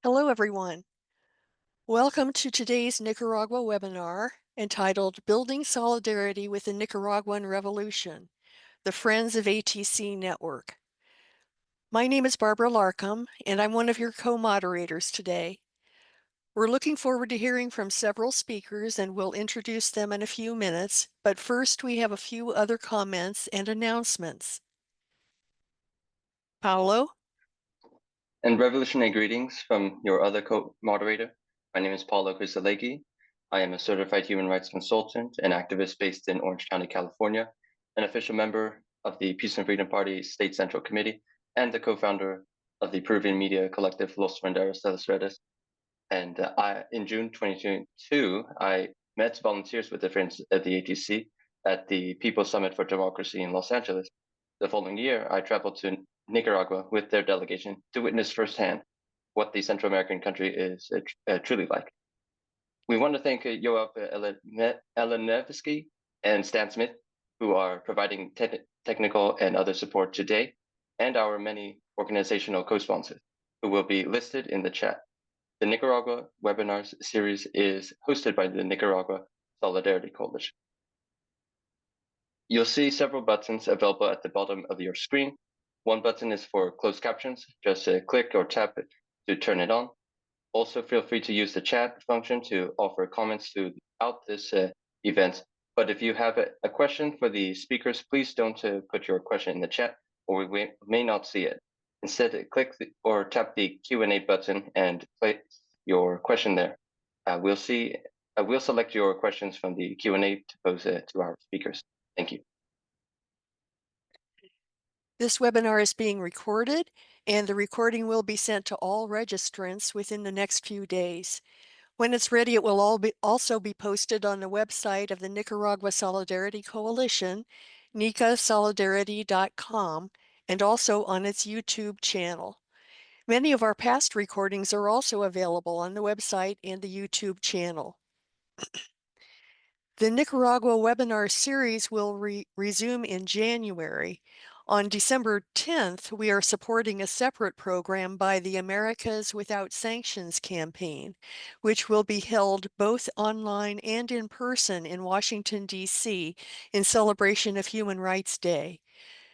Hello, everyone. Welcome to today's Nicaragua webinar entitled Building Solidarity with the Nicaraguan Revolution, the Friends of ATC Network. My name is Barbara Larcom, and I'm one of your co-moderators today. We're looking forward to hearing from several speakers, and we'll introduce them in a few minutes, but first we have a few other comments and announcements. Paolo? And revolutionary greetings from your other co-moderator. My name is Paolo Cruzalegui. I am a certified human rights consultant and activist based in Orange County, California, an official member of the Peace and Freedom Party State Central Committee, and the co-founder of the Peruvian media collective Los Renderos de las Redes. And in June 2022, I met volunteers with the Friends of the ATC at the People's Summit for Democracy in Los Angeles. The following year, I traveled to Nicaragua with their delegation to witness firsthand what the Central American country is truly like. We want to thank Yoav Elenevsky and Stan Smith, who are providing technical and other support today, and our many organizational co-sponsors, who will be listed in the chat. The Nicaragua Webinars series is hosted by the Nicaragua Solidarity Coalition. You'll see several buttons available at the bottom of your screen. One button is for closed captions. Just click or tap it to turn it on. Also, feel free to use the chat function to offer comments throughout this event. But if you have a question for the speakers, please don't put your question in the chat, or we may not see it. Instead, click or tap the Q&A button and place your question there. We'll select your questions from the Q&A to pose to our speakers. Thank you. This webinar is being recorded, and the recording will be sent to all registrants within the next few days. When it's ready, it will also be posted on the website of the Nicaragua Solidarity Coalition, nicasolidarity.com, and also on its YouTube channel. Many of our past recordings are also available on the website and the YouTube channel. The Nicaragua webinar series will resume in January. On December 10th, we are supporting a separate program by the Americas Without Sanctions campaign, which will be held both online and in person in Washington, D.C. in celebration of Human Rights Day.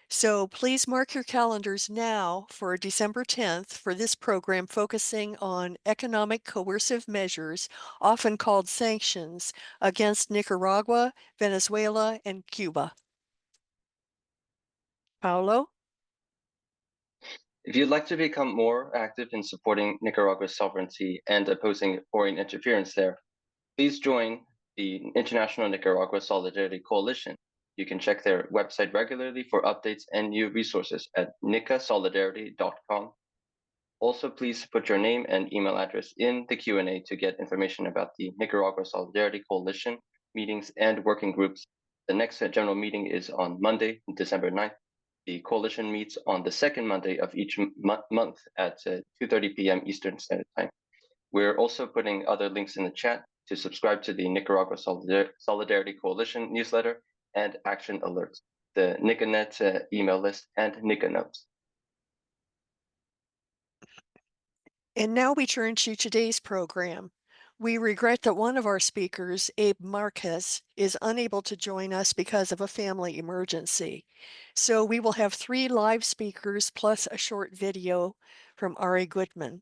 So please mark your calendars now for December 10th for this program focusing on economic coercive measures, often called sanctions, against Nicaragua, Venezuela, and Cuba. Paolo? If you'd like to become more active in supporting Nicaragua's sovereignty and opposing foreign interference there, please join the International Nicaragua Solidarity Coalition. You can check their website regularly for updates and new resources at nicasolidarity.com. Also, please put your name and email address in the Q&A to get information about the Nicaragua Solidarity Coalition meetings and working groups. The next general meeting is on Monday, December 9th. The coalition meets on the second Monday of each month at 2:30 p.m. Eastern Standard Time. We're also putting other links in the chat to subscribe to the Nicaragua Solidarity Coalition newsletter and action alerts, the NicaNet email list, and NicaNotes. And now we turn to today's program. We regret that one of our speakers, Abe Marquez, is unable to join us because of a family emergency. So we will have 3 live speakers plus a short video from Ari Gutman.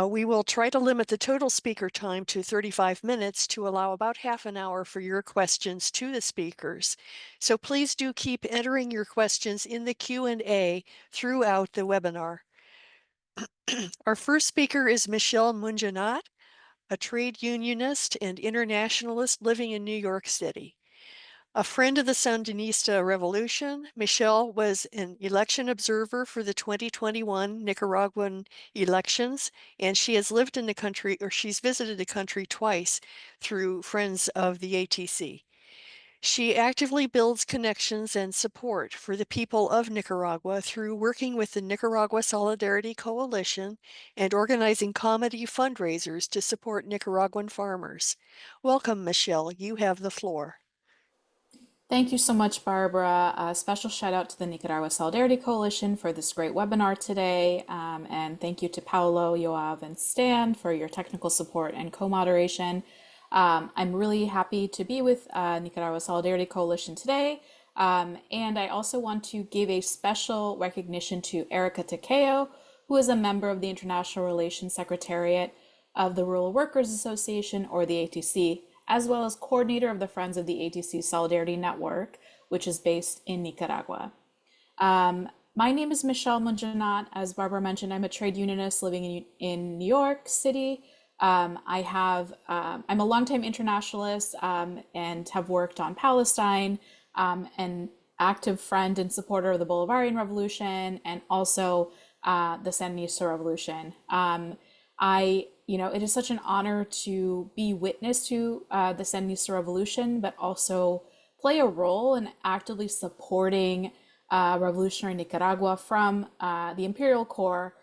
We will try to limit the total speaker time to 35 minutes to allow about half an hour for your questions to the speakers. So please do keep entering your questions in the Q&A throughout the webinar. Our first speaker is Michelle Munjanattu, a trade unionist and internationalist living in New York City. A friend of the Sandinista Revolution, Michelle was an election observer for the 2021 Nicaraguan elections, and she has lived in the country, or she's visited the country twice through Friends of the ATC. She actively builds connections and support for the people of Nicaragua through working with the Nicaragua Solidarity Coalition and organizing comedy fundraisers to support Nicaraguan farmers. Welcome, Michelle. You have the floor. Thank you so much, Barbara. A special shout out to the Nicaragua Solidarity Coalition for this great webinar today. And thank you to Paolo, Yoav, and Stan for your technical support and co-moderation. I'm really happy to be with Nicaragua Solidarity Coalition today. And I also want to give a special recognition to Erica Takeo, who is a member of the International Relations Secretariat of the Rural Workers Association, or the ATC, as well as coordinator of the Friends of the ATC Solidarity Network, which is based in Nicaragua. My name is Michelle Munjanattu. As Barbara mentioned, I'm a trade unionist living in New York City. I'm a longtime internationalist and have worked on Palestine, an active friend and supporter of the Bolivarian Revolution, and also the Sandinista Revolution. It is such an honor to be witness to the Sandinista Revolution, but also play a role in actively supporting revolutionary Nicaragua from the Imperial Core,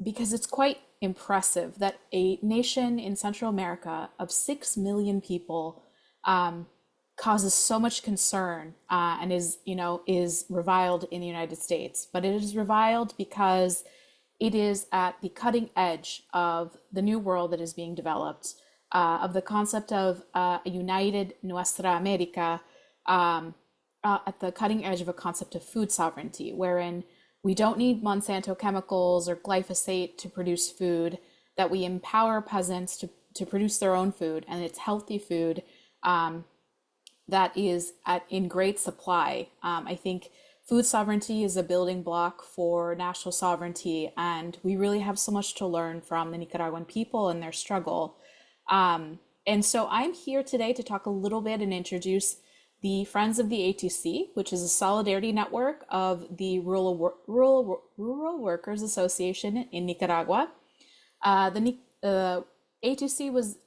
because it's quite impressive that a nation in Central America of 6 million people causes so much concern and is reviled in the United States. But it is reviled because it is at the cutting edge of the new world that is being developed, of the concept of a united Nuestra America, at the cutting edge of a concept of food sovereignty, wherein we don't need Monsanto chemicals or glyphosate to produce food, that we empower peasants to produce their own food, and it's healthy food that is in great supply. I think food sovereignty is a building block for national sovereignty, and we really have so much to learn from the Nicaraguan people and their struggle. And so I'm here today to talk a little bit and introduce the Friends of the ATC, which is a solidarity network of the Rural Workers Association in Nicaragua. The ATC was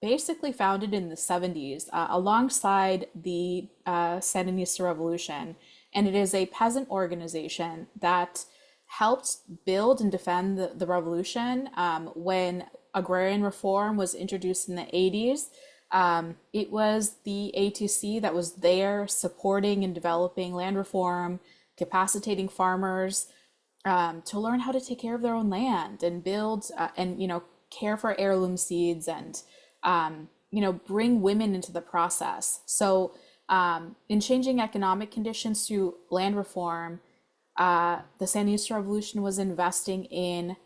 basically founded in the 70s alongside the Sandinista Revolution. And it is a peasant organization that helped build and defend the revolution when agrarian reform was introduced in the 80s. It was the ATC that was there supporting and developing land reform, capacitating farmers to learn how to take care of their own land and build and care for heirloom seeds and bring women into the process. So in changing economic conditions through land reform, the Sandinista Revolution was investing in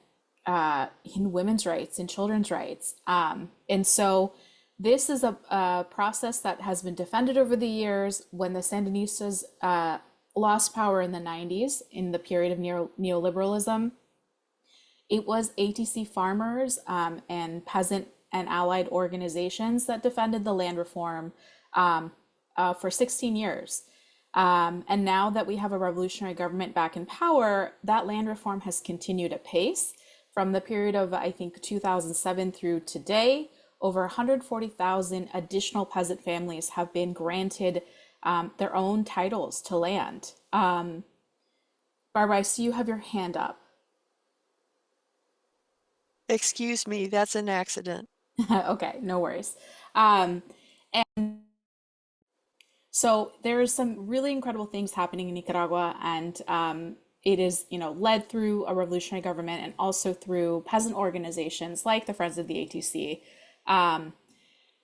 women's rights and children's rights. And so this is a process that has been defended over the years. When the Sandinistas lost power in the 90s, in the period of neoliberalism, it was ATC farmers and peasant and allied organizations that defended the land reform for 16 years. And now that we have a revolutionary government back in power, that land reform has continued at pace. From the period of, I think, 2007 through today, over 140,000 additional peasant families have been granted their own titles to land. Barbara, I see you have your hand up. Excuse me, that's an accident. Okay, no worries. And so there's some really incredible things happening in Nicaragua, and it is, led through a revolutionary government and also through peasant organizations like the Friends of the ATC.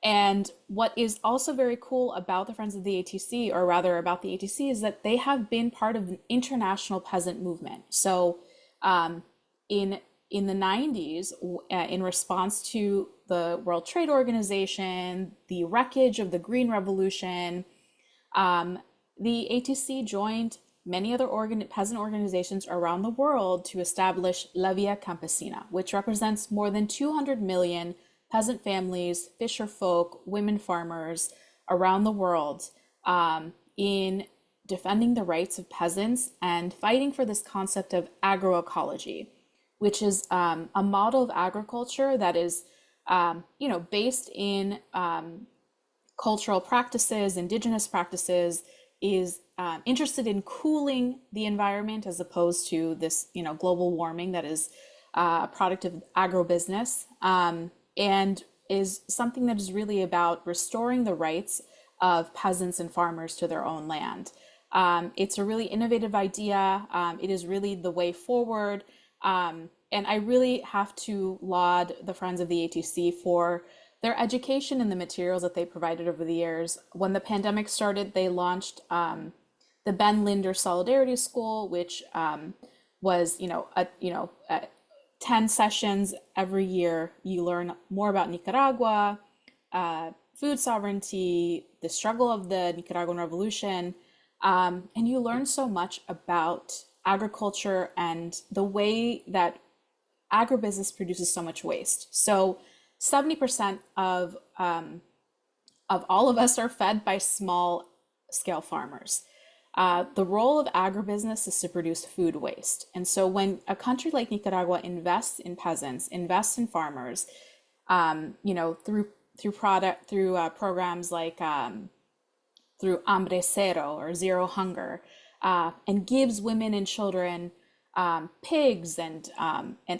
And what is also very cool about the Friends of the ATC, or rather about the ATC, is that they have been part of an international peasant movement. So in the 90s, in response to the World Trade Organization, the wreckage of the Green Revolution, the ATC joined many other peasant organizations around the world to establish La Via Campesina, which represents more than 200 million peasant families, fisher folk, women farmers around the world in defending the rights of peasants and fighting for this concept of agroecology, which is a model of agriculture that is based in cultural practices, indigenous practices, is interested in cooling the environment as opposed to this, global warming that is a product of agribusiness, and is something that is really about restoring the rights of peasants and farmers to their own land. It's a really innovative idea. It is really the way forward. And I really have to laud the Friends of the ATC for their education and the materials that they provided over the years. When the pandemic started, they launched the Ben Linder Solidarity School, which was, 10 sessions every year. You learn more about Nicaragua, food sovereignty, the struggle of the Nicaraguan Revolution, and you learn so much about agriculture and the way that agribusiness produces so much waste. So 70% of all of us are fed by small scale farmers. The role of agribusiness is to produce food waste. And so when a country like Nicaragua invests in peasants, invests in farmers, through programs like through Hambre Cero or Zero Hunger, and gives women and children pigs and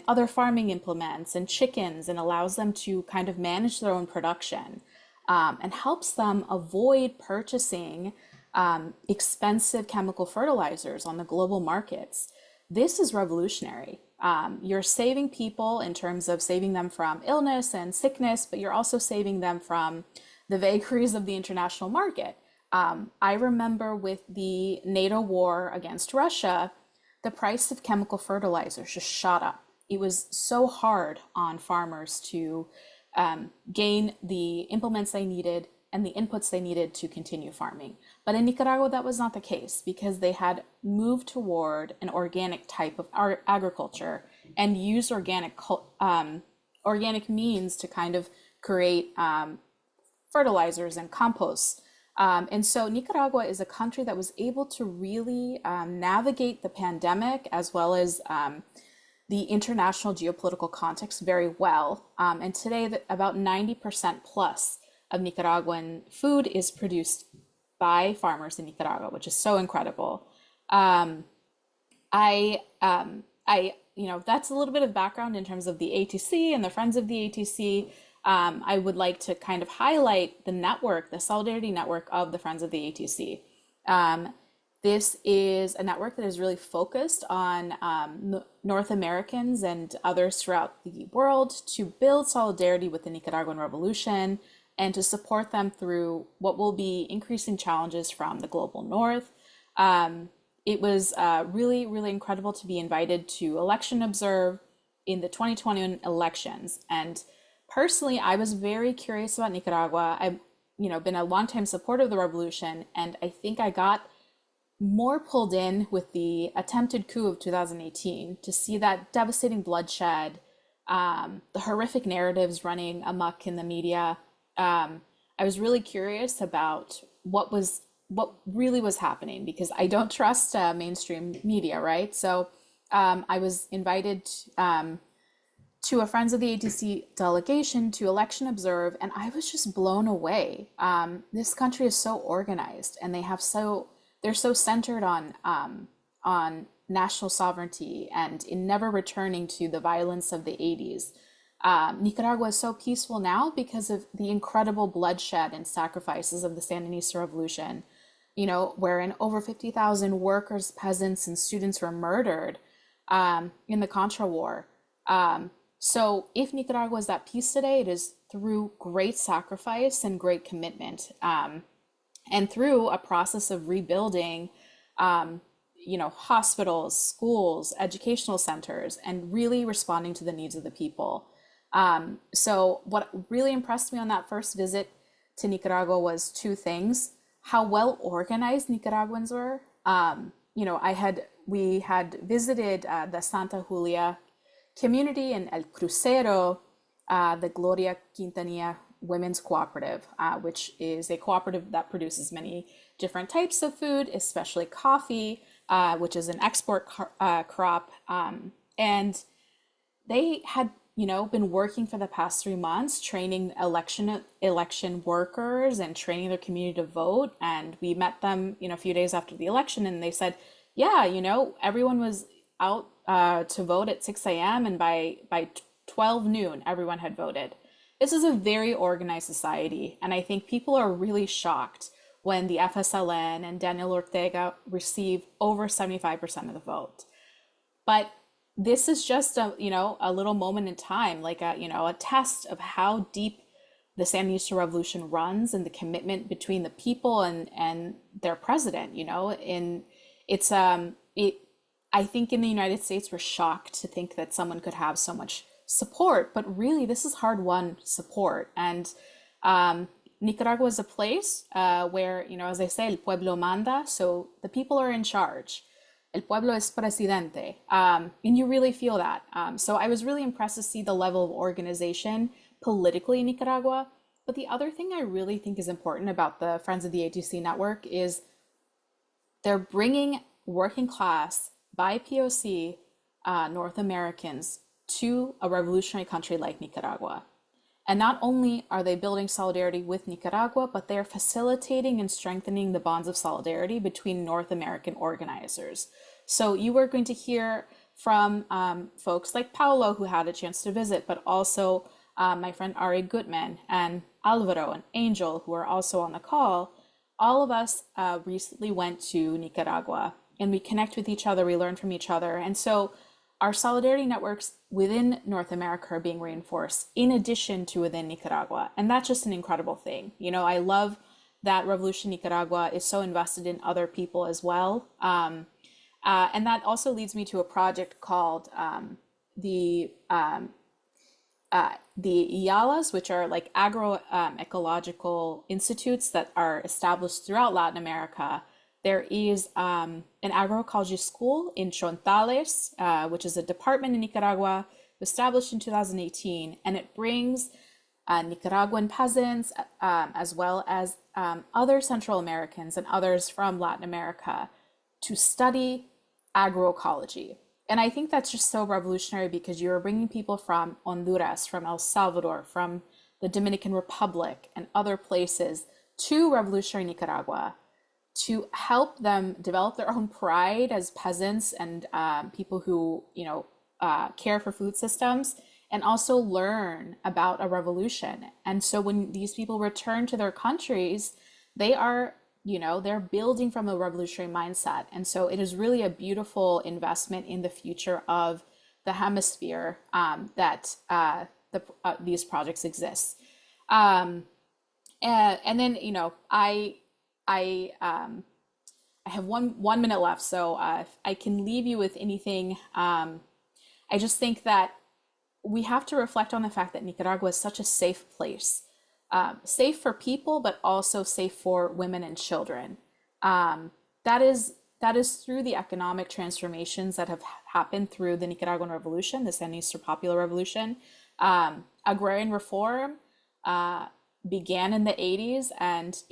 other farming implements and chickens, and allows them to kind of manage their own production, and helps them avoid purchasing expensive chemical fertilizers on the global markets. This is revolutionary. You're saving people in terms of saving them from illness and sickness, but you're also saving them from the vagaries of the international market. I remember with the NATO war against Russia, the price of chemical fertilizers just shot up. It was so hard on farmers to gain the implements they needed and the inputs they needed to continue farming. But in Nicaragua, that was not the case, because they had moved toward an organic type of agriculture and used organic means to kind of create fertilizers and compost. And so Nicaragua is a country that was able to really navigate the pandemic as well as the international geopolitical context very well. And today, about 90% plus of Nicaraguan food is produced by farmers in Nicaragua, which is so incredible. That's a little bit of background in terms of the ATC and the Friends of the ATC. I would like to kind of highlight the network, the solidarity network of the Friends of the ATC. This is a network that is really focused on North Americans and others throughout the world to build solidarity with the Nicaraguan Revolution and to support them through what will be increasing challenges from the global north. It was really, really incredible to be invited to election observe in the 2021 elections. And personally, I was very curious about Nicaragua. I've been a longtime supporter of the revolution, and I think I got more pulled in with the attempted coup of 2018 to see that devastating bloodshed, the horrific narratives running amok in the media. I was really curious about what really was happening, because I don't trust mainstream media, right? So I was invited to a Friends of the ATC delegation to election observe, and I was just blown away. This country is so organized, and they're so centered on national sovereignty and in never returning to the violence of the 80s. Nicaragua is so peaceful now because of the incredible bloodshed and sacrifices of the Sandinista Revolution, wherein over 50,000 workers, peasants, and students were murdered in the Contra War. So if Nicaragua is at peace today, it is through great sacrifice and great commitment, and through a process of rebuilding, hospitals, schools, educational centers, and really responding to the needs of the people. So what really impressed me on that first visit to Nicaragua was two things: how well organized Nicaraguans were. We had visited the Santa Julia community in El Crucero, the Gloria Quintanilla Women's Cooperative, which is a cooperative that produces many different types of food, especially coffee, which is an export crop. And they had, been working for the past 3 months, training election workers and training their community to vote. And we met them, a few days after the election, and they said, yeah, everyone was out to vote at 6 a.m. and by 12 noon, everyone had voted. this is a very organized society. And I think people are really shocked when the FSLN and Daniel Ortega receive over 75% of the vote. But this is just a little moment in time, like a test of how deep the Sandinista Revolution runs and the commitment between the people and their president. And it's it. I think in the United States we're shocked to think that someone could have so much support, but really this is hard-won support. And Nicaragua is a place where, as I say, el pueblo manda, so the people are in charge. El pueblo es presidente, and you really feel that. So I was really impressed to see the level of organization politically in Nicaragua. But the other thing I really think is important about the Friends of the ATC network is they're bringing working class, BIPOC North Americans to a revolutionary country like Nicaragua. And not only are they building solidarity with Nicaragua, but they are facilitating and strengthening the bonds of solidarity between North American organizers. So you are going to hear from folks like Paolo, who had a chance to visit, but also my friend Ari Gutman and Alvaro and Angel, who are also on the call. All of us recently went to Nicaragua, and we connect with each other, we learn from each other. And so our solidarity networks within North America are being reinforced in addition to within Nicaragua. And that's just an incredible thing. I love that Revolution Nicaragua is so invested in other people as well. And that also leads me to a project called the IALAs, which are like agroecological institutes that are established throughout Latin America. There is an agroecology school in Chontales, which is a department in Nicaragua, established in 2018, and it brings Nicaraguan peasants as well as other Central Americans and others from Latin America to study agroecology. And I think that's just so revolutionary because you're bringing people from Honduras, from El Salvador, from the Dominican Republic and other places to revolutionary Nicaragua to help them develop their own pride as peasants and people who, care for food systems, and also learn about a revolution. And so when these people return to their countries, they are, they're building from a revolutionary mindset. And so it is really a beautiful investment in the future of the hemisphere that these projects exist. And then, I have one minute left, so if I can leave you with anything, I just think that we have to reflect on the fact that Nicaragua is such a safe place, safe for people, but also safe for women and children. That is through the economic transformations that have happened through the Nicaraguan Revolution, the Sandinista Popular Revolution. Agrarian reform began in the 80s, and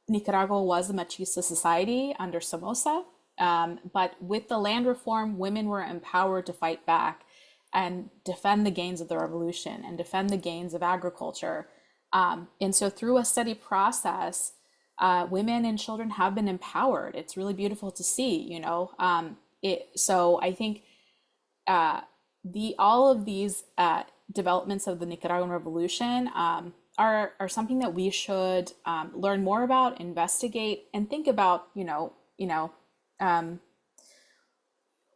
Nicaragua was a machista society under Somoza, but with the land reform, women were empowered to fight back and defend the gains of the revolution and defend the gains of agriculture. And so through a steady process, women and children have been empowered. It's really beautiful to see, So I think all of these developments of the Nicaraguan Revolution are something that we should learn more about, investigate, and think about,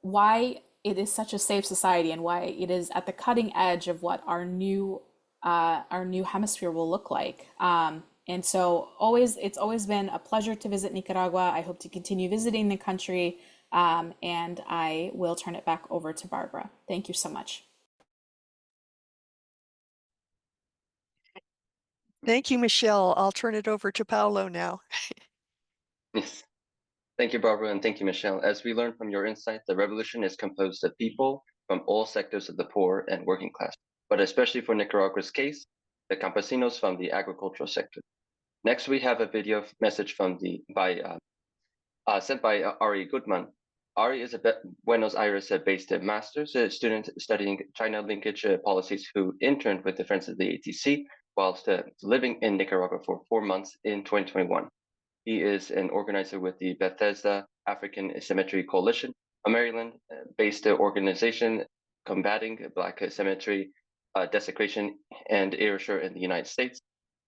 why it is such a safe society and why it is at the cutting edge of what our new hemisphere will look like. And so it's always been a pleasure to visit Nicaragua. I hope to continue visiting the country, and I will turn it back over to Barbara. Thank you so much. Thank you, Michelle. I'll turn it over to Paolo now. Yes. Thank you, Barbara, and thank you, Michelle. As we learned from your insight, the revolution is composed of people from all sectors of the poor and working class, but especially for Nicaragua's case, the campesinos from the agricultural sector. Next, we have a video message sent by Ari Gutman. Ari is a Buenos Aires-based master's student studying China linkage policies who interned with the Friends of the ATC whilst living in Nicaragua for 4 months in 2021. He is an organizer with the Bethesda African Cemetery Coalition, a Maryland-based organization combating Black cemetery desecration and erasure in the United States.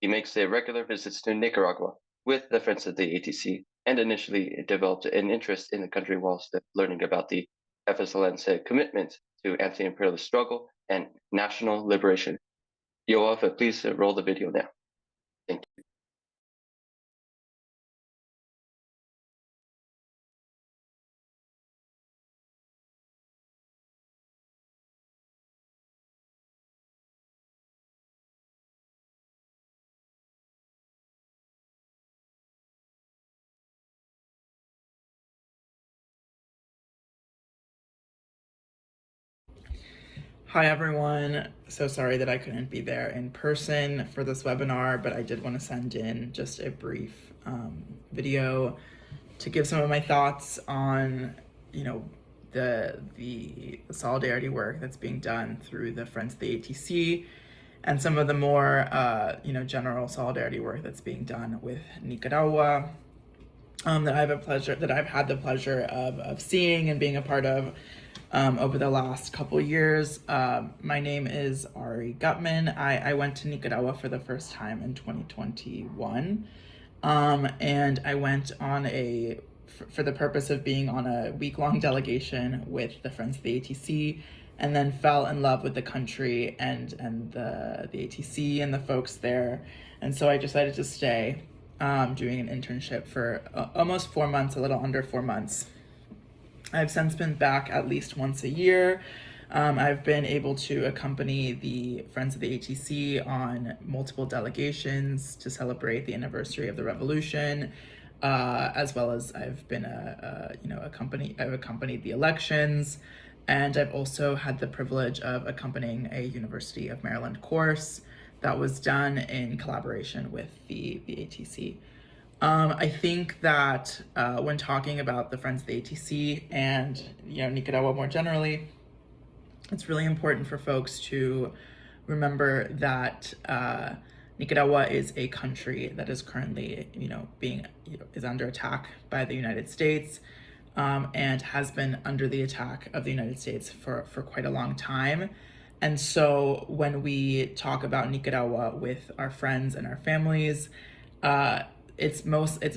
He makes regular visits to Nicaragua with the Friends of the ATC, and initially developed an interest in the country whilst learning about the FSLN's commitment to anti-imperialist struggle and national liberation. Yoav, please roll the video now. Thank you. Hi everyone, so sorry that I couldn't be there in person for this webinar, but I did want to send in just a brief video to give some of my thoughts on, the solidarity work that's being done through the Friends of the ATC, and some of the more, general solidarity work that's being done with Nicaragua, that I've had the pleasure of seeing and being a part of over the last couple years. My name is Ari Gutman. I went to Nicaragua for the first time in 2021. And I went on for the purpose of being on a week-long delegation with the Friends of the ATC, and then fell in love with the country and the ATC and the folks there. And so I decided to stay, doing an internship for almost 4 months, a little under 4 months. I've since been back at least once a year. I've been able to accompany the Friends of the ATC on multiple delegations to celebrate the anniversary of the revolution, as well as I've been I've accompanied the elections, and I've also had the privilege of accompanying a University of Maryland course that was done in collaboration with the ATC. I think that when talking about the Friends of the ATC and Nicaragua more generally, it's really important for folks to remember that Nicaragua is a country that is currently is under attack by the United States, and has been under the attack of the United States for quite a long time. And so when we talk about Nicaragua with our friends and our families, it's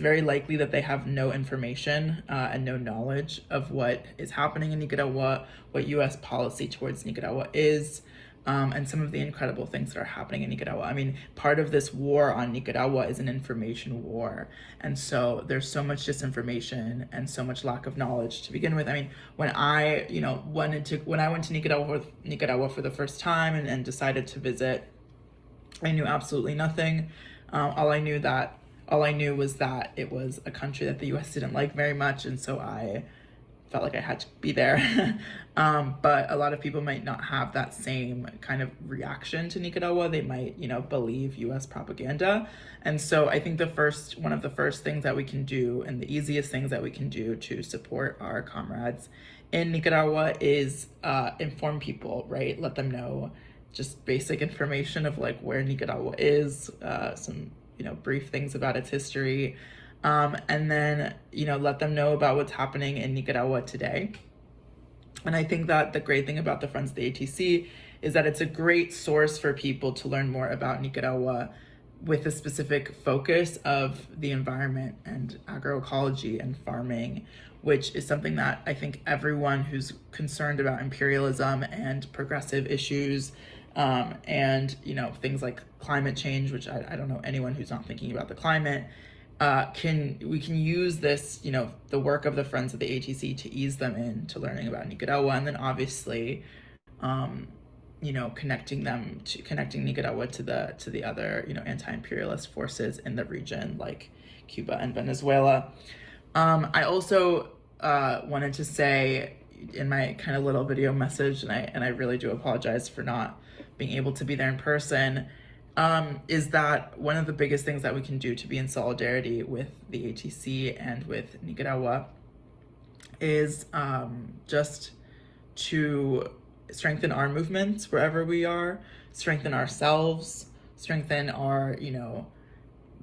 very likely that they have no information and no knowledge of what is happening in Nicaragua, what U.S. policy towards Nicaragua is, and some of the incredible things that are happening in Nicaragua. I mean, part of this war on Nicaragua is an information war. And so there's so much disinformation and so much lack of knowledge to begin with. I mean, when I went to Nicaragua for the first time and decided to visit, I knew absolutely nothing. All I knew was that it was a country that the U.S. didn't like very much, and so I felt like I had to be there. But a lot of people might not have that same kind of reaction to Nicaragua. They might, believe U.S. propaganda. And so I think one of the first things that we can do, and the easiest things that we can do to support our comrades in Nicaragua, is inform people, right? Let them know just basic information of like where Nicaragua is, some brief things about its history, and then let them know about what's happening in Nicaragua today. And I think that the great thing about the Friends of the ATC is that it's a great source for people to learn more about Nicaragua with a specific focus of the environment and agroecology and farming, which is something that I think everyone who's concerned about imperialism and progressive issues, and things like climate change, which I don't know anyone who's not thinking about the climate, we can use this, the work of the Friends of the ATC to ease them into learning about Nicaragua, and then obviously, connecting Nicaragua to the other, anti-imperialist forces in the region like Cuba and Venezuela. I also wanted to say in my kind of little video message, and I really do apologize for not being able to be there in person, is that one of the biggest things that we can do to be in solidarity with the ATC and with Nicaragua is just to strengthen our movements wherever we are, strengthen ourselves, strengthen our,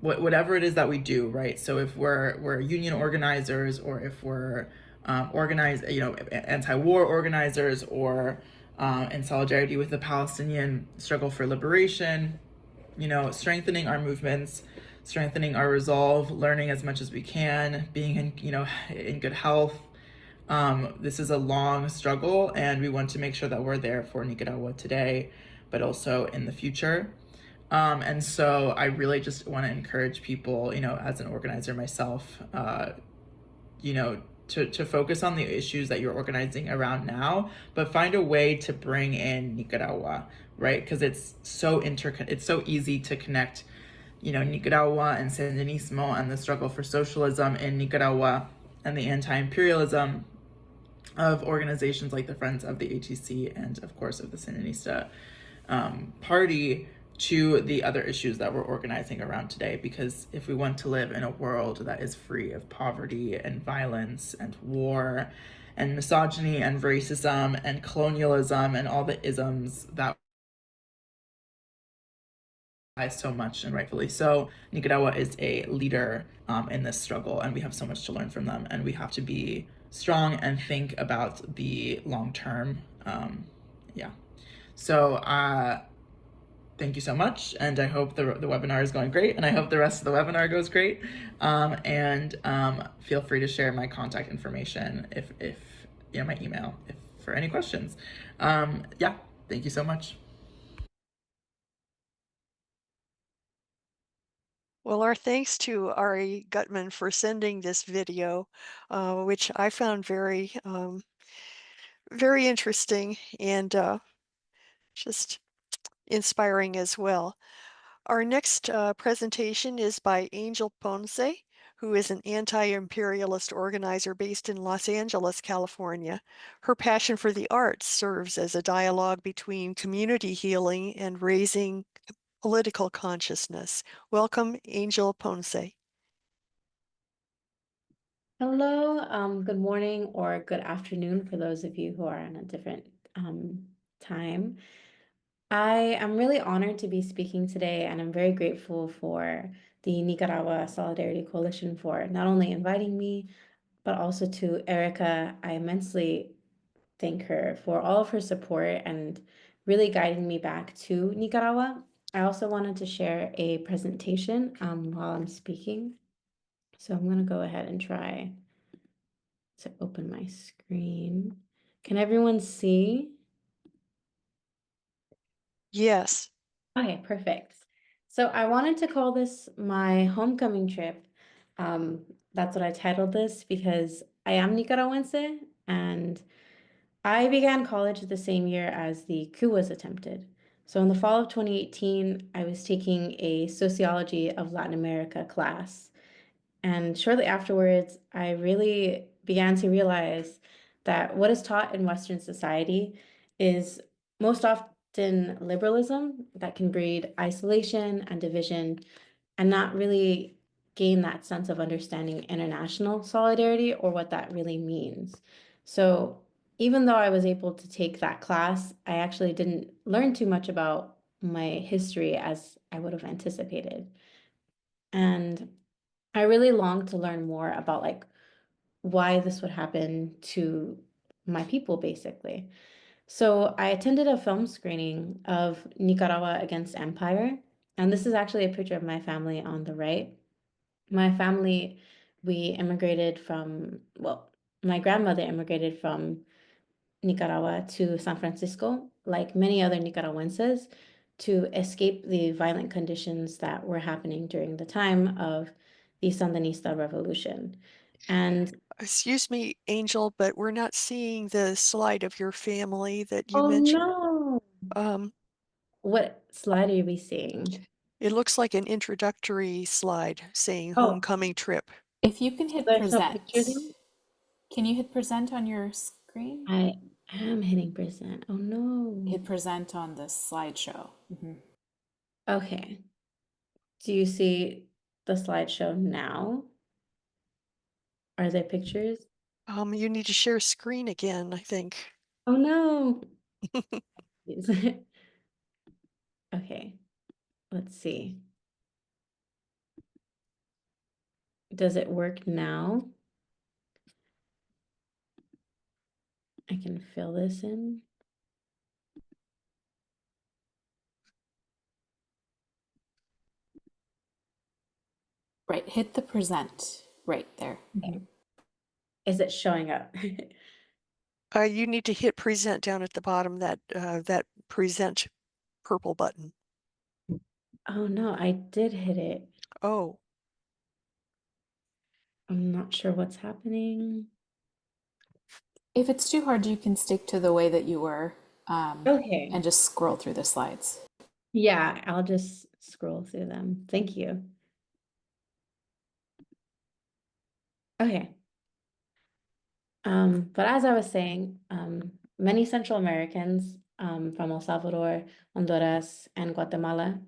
whatever it is that we do, right? So if we're union organizers, or if we're anti-war organizers, or in solidarity with the Palestinian struggle for liberation, strengthening our movements, strengthening our resolve, learning as much as we can, being in good health. This is a long struggle, and we want to make sure that we're there for Nicaragua today, but also in the future. And so I really just want to encourage people, as an organizer myself, to focus on the issues that you're organizing around now, but find a way to bring in Nicaragua, right? Because it's so easy to connect, Nicaragua and Sandinismo and the struggle for socialism in Nicaragua and the anti-imperialism of organizations like the Friends of the ATC and, of course, of the Sandinista Party to the other issues that we're organizing around today. Because if we want to live in a world that is free of poverty and violence and war and misogyny and racism and colonialism and all the isms that so much, and rightfully so, Nicaragua is a leader in this struggle, and we have so much to learn from them, and we have to be strong and think about the long term. So thank you so much, and I hope the webinar is going great, and I hope the rest of the webinar goes great. Feel free to share my contact information if my email for any questions. Thank you so much. Well, our thanks to Ari Gutman for sending this video, which I found very, very interesting and just inspiring as well. Our next presentation is by Angel Ponce, who is an anti-imperialist organizer based in Los Angeles, California. Her passion for the arts serves as a dialogue between community healing and raising political consciousness. Welcome, Angel Ponce. Hello, good morning or good afternoon for those of you who are on a different time. I am really honored to be speaking today, and I'm very grateful for the Nicaragua Solidarity Coalition for not only inviting me, but also to Erica. I immensely thank her for all of her support and really guiding me back to Nicaragua. I also wanted to share a presentation while I'm speaking. So I'm going to go ahead and try to open my screen. Can everyone see? Yes. Okay, perfect. So I wanted to call this my homecoming trip. That's what I titled this because I am Nicaraguense, and I began college the same year as the coup was attempted. So in the fall of 2018, I was taking a sociology of Latin America class. And shortly afterwards, I really began to realize that what is taught in Western society is most often liberalism that can breed isolation and division and not really gain that sense of understanding international solidarity or what that really means. So even though I was able to take that class, I actually didn't learn too much about my history as I would have anticipated. And I really long to learn more about like why this would happen to my people, basically. So I attended a film screening of Nicaragua Against Empire, and this is actually a picture of my family on the right. My family, we immigrated from, well, my grandmother immigrated from Nicaragua to San Francisco, like many other Nicaraguenses, to escape the violent conditions that were happening during the time of the Sandinista Revolution. And Excuse me, Angel, but we're not seeing the slide of your family that you oh mentioned. no, what slide are we seeing? It looks like an introductory slide saying Oh, homecoming trip. If you can hit there's no present, pictures in it? can you hit present on your screen? I am hitting present. Oh no. Hit present on the slideshow. Okay. Do you see the slideshow now? Are there pictures? You need to share screen again, I think. Oh no. Okay, let's see. Does it work now? I can fill this in. Right, hit the present right there. Is it showing up? You need to hit present down at the bottom, that present purple button. Oh no, I did hit it. Oh, I'm not sure what's happening. If it's too hard, you can stick to the way that you were Okay. and just scroll through the slides. Yeah, I'll just scroll through them. Thank you. Okay. But as I was saying, many Central Americans from El Salvador, Honduras, and Guatemala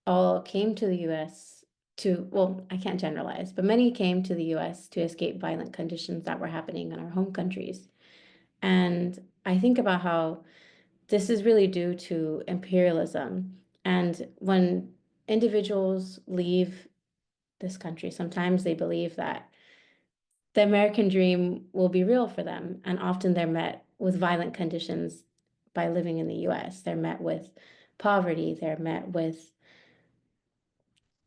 all came to the US to, well, I can't generalize, but many came to the US to escape violent conditions that were happening in our home countries. And I think about how this is really due to imperialism. And when individuals leave this country, sometimes they believe that the American dream will be real for them. And often they're met with violent conditions by living in the US. They're met with poverty, they're met with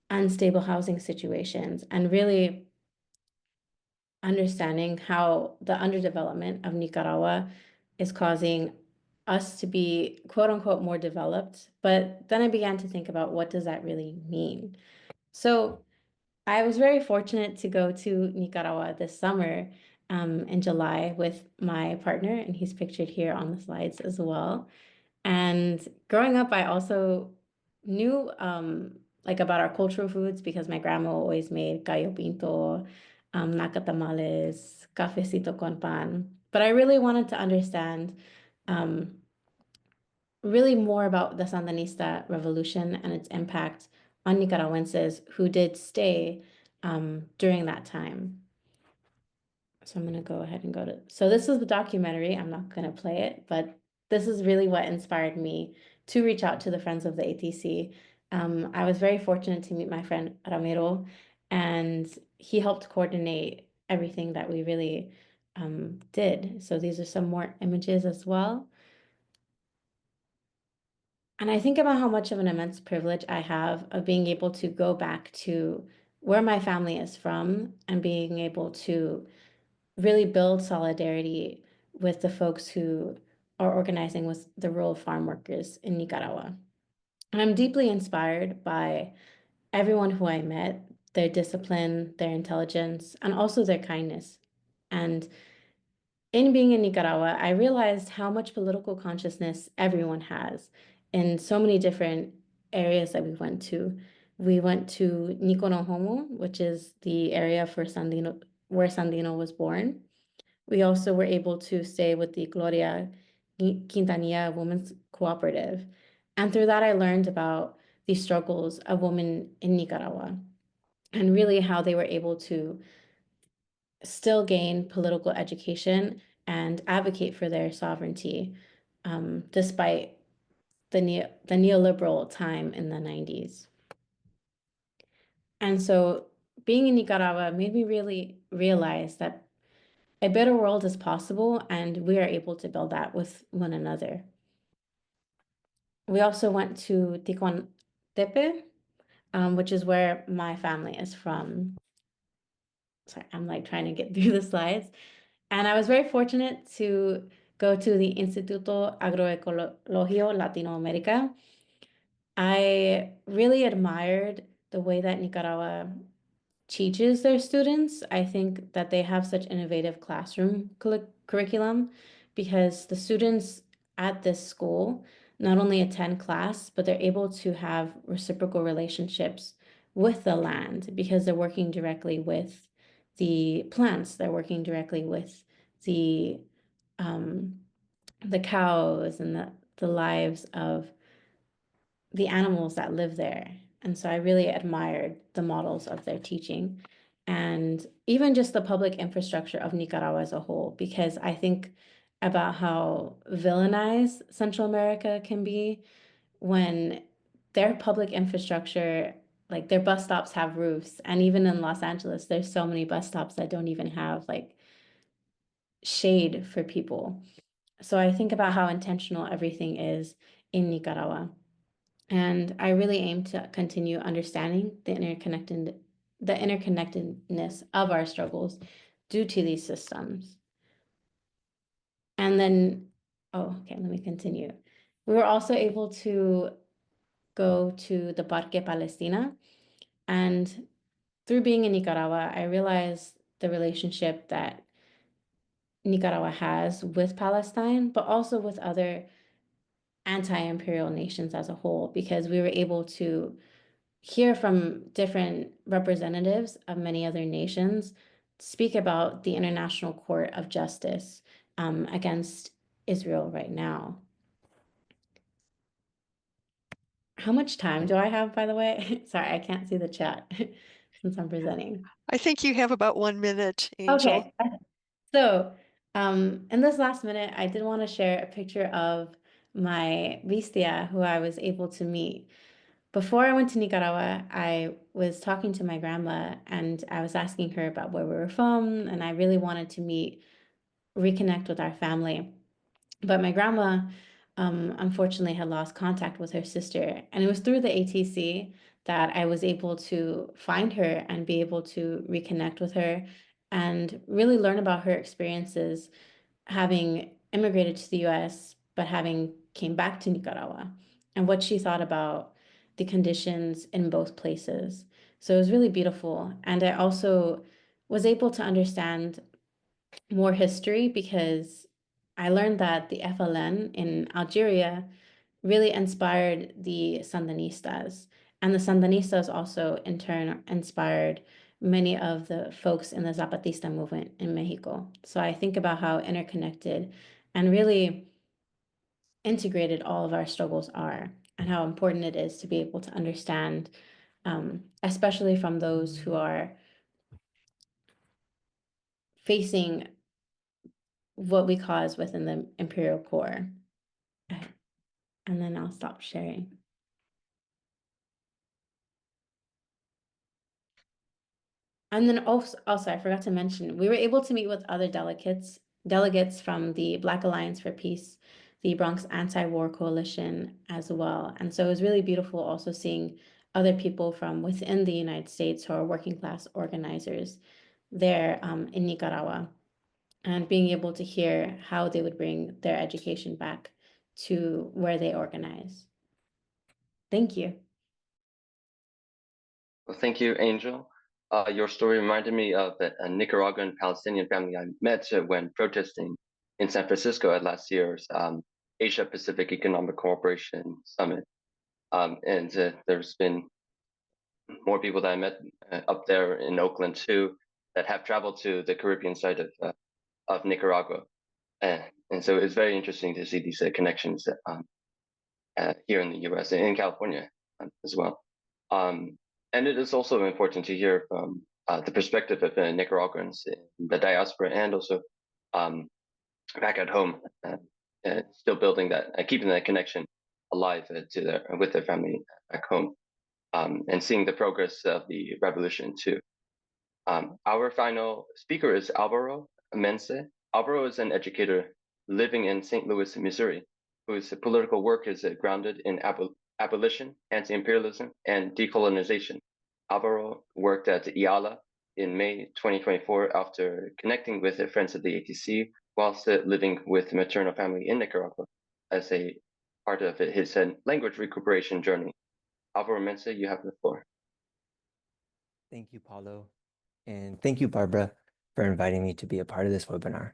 unstable housing situations, and really understanding how the underdevelopment of Nicaragua is causing us to be quote unquote more developed. But then I began to think about, what does that really mean? So I was very fortunate to go to Nicaragua this summer in July with my partner, and he's pictured here on the slides as well. And growing up, I also knew like about our cultural foods because my grandma always made gallo pinto, nacatamales, cafecito con pan. But I really wanted to understand um, really more about the Sandinista Revolution and its impact on Nicaraguenses who did stay during that time. So I'm going to go ahead and go to, so this is the documentary. I'm not going to play it, but this is really what inspired me to reach out to the Friends of the ATC. I was very fortunate to meet my friend Ramiro, and he helped coordinate everything that we really did. So these are some more images as well. And I think about how much of an immense privilege I have of being able to go back to where my family is from and being able to really build solidarity with the folks who are organizing with the rural farm workers in Nicaragua. And I'm deeply inspired by everyone who I met, their discipline, their intelligence, and also their kindness. And in being in Nicaragua, I realized how much political consciousness everyone has in so many different areas that we went to. We went to Niconohomo, which is the area for Sandino, where Sandino was born. We also were able to stay with the Gloria Quintanilla Women's Cooperative. And through that, I learned about the struggles of women in Nicaragua and really how they were able to still gain political education and advocate for their sovereignty, despite the neoliberal time in the 90s. And so being in Nicaragua made me really realize that a better world is possible, and we are able to build that with one another. We also went to Tepe, which is where my family is from. Sorry, I'm like trying to get through the slides. And I was very fortunate to go to the Instituto Agroecologio Latinoamérica. I really admired the way that Nicaragua teaches their students. I think that they have such innovative classroom curriculum because the students at this school not only attend class, but they're able to have reciprocal relationships with the land because they're working directly with the plants. They're working directly with the cows and the lives of the animals that live there. And so I really admired the models of their teaching and even just the public infrastructure of Nicaragua as a whole, because I think about how villainized Central America can be when their public infrastructure, like their bus stops have roofs. And even in Los Angeles, there's so many bus stops that don't even have like shade for people. So I think about how intentional everything is in Nicaragua. And I really aim to continue understanding the the interconnectedness of our struggles due to these systems. And then, oh, okay, let me continue. We were also able to go to the Parque Palestina, and through being in Nicaragua, I realized the relationship that Nicaragua has with Palestine, but also with other anti-imperial nations as a whole, because we were able to hear from different representatives of many other nations speak about the International Court of Justice against Israel right now. How much time do I have, by the way? Sorry, I can't see the chat since I'm presenting. I think you have about 1 minute, Angel. Okay. So, in this last minute, I did want to share a picture of my bestia who I was able to meet. Before I went to Nicaragua, I was talking to my grandma and I was asking her about where we were from, and I really wanted to reconnect with our family. But my grandma, unfortunately, had lost contact with her sister, and it was through the ATC that I was able to find her and be able to reconnect with her and really learn about her experiences having immigrated to the US, but having came back to Nicaragua, and what she thought about the conditions in both places. So it was really beautiful. And I also was able to understand more history because I learned that the FLN in Algeria really inspired the Sandinistas. And the Sandinistas also, in turn, inspired many of the folks in the Zapatista movement in Mexico. So I think about how interconnected and really integrated all of our struggles are, and how important it is to be able to understand, especially from those who are facing what we cause within the imperial core. And then I'll stop sharing. And then also, I forgot to mention, we were able to meet with other delegates from the Black Alliance for Peace, the Bronx Anti-War Coalition as well. And so it was really beautiful also seeing other people from within the United States who are working class organizers there in Nicaragua, and being able to hear how they would bring their education back to where they organize. Thank you. Well, thank you, Angel. Your story reminded me of a Nicaraguan Palestinian family I met when protesting in San Francisco at last year's Asia Pacific Economic Cooperation Summit. And there's been more people that I met up there in Oakland too that have traveled to the Caribbean side of Nicaragua. And so it's very interesting to see these connections here in the US and in California as well. And it is also important to hear from the perspective of Nicaraguans in the diaspora, and also back at home, still building that, keeping that connection alive with their family back home, and seeing the progress of the revolution too. Our final speaker is Alvaro Mense. Alvaro is an educator living in St. Louis, Missouri, whose political work is grounded in abolition, anti-imperialism, and decolonization. Alvaro worked at IALA in May 2024 after connecting with the Friends of the ATC whilst living with maternal family in Nicaragua as a part of his language recuperation journey. Alvaro Mense, you have the floor. Thank you, Paolo. And thank you, Barbara, for inviting me to be a part of this webinar.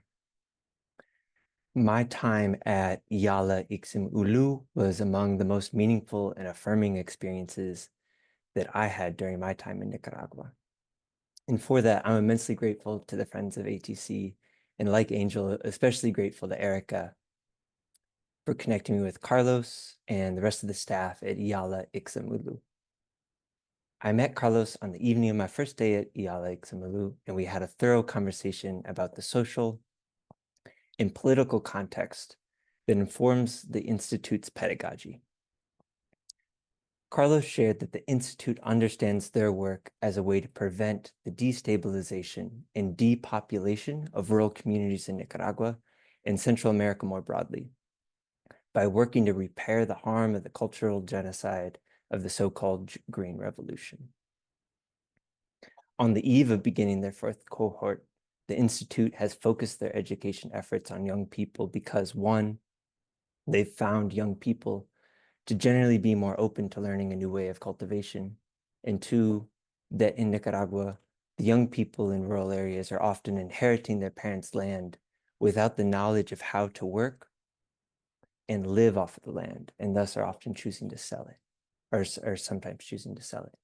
My time at Yala Ixim Ulu was among the most meaningful and affirming experiences that I had during my time in Nicaragua. And for that, I'm immensely grateful to the Friends of ATC, and like Angel, especially grateful to Erica for connecting me with Carlos and the rest of the staff at Yala Ixim Ulu. I met Carlos on the evening of my first day at Yala Ixim Ulu, and we had a thorough conversation about the social and political context that informs the Institute's pedagogy. Carlos shared that the Institute understands their work as a way to prevent the destabilization and depopulation of rural communities in Nicaragua and Central America more broadly, by working to repair the harm of the cultural genocide of the so-called Green Revolution. On the eve of beginning their fourth cohort, the Institute has focused their education efforts on young people because, one, they've found young people to generally be more open to learning a new way of cultivation, and two, that in Nicaragua, the young people in rural areas are often inheriting their parents' land without the knowledge of how to work and live off of the land, and thus are often choosing to sell it, or sometimes choosing to sell it.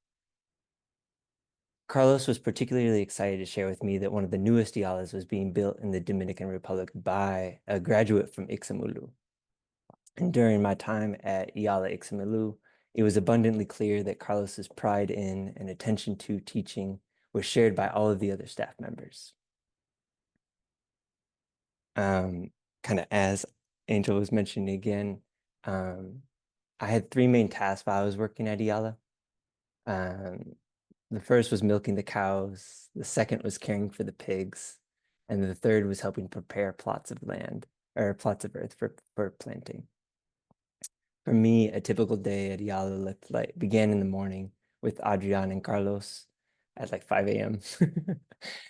Carlos was particularly excited to share with me that one of the newest Yalas was being built in the Dominican Republic by a graduate from Ixtamulu. And during my time at Yala Ixtamulu, it was abundantly clear that Carlos's pride in and attention to teaching was shared by all of the other staff members. Kind of as Angel was mentioning again, I had three main tasks while I was working at Yala. The first was milking the cows, the second was caring for the pigs, and the third was helping prepare plots of land or plots of earth for planting. For me, a typical day at Yala began in the morning with Adrian and Carlos at like 5 a.m.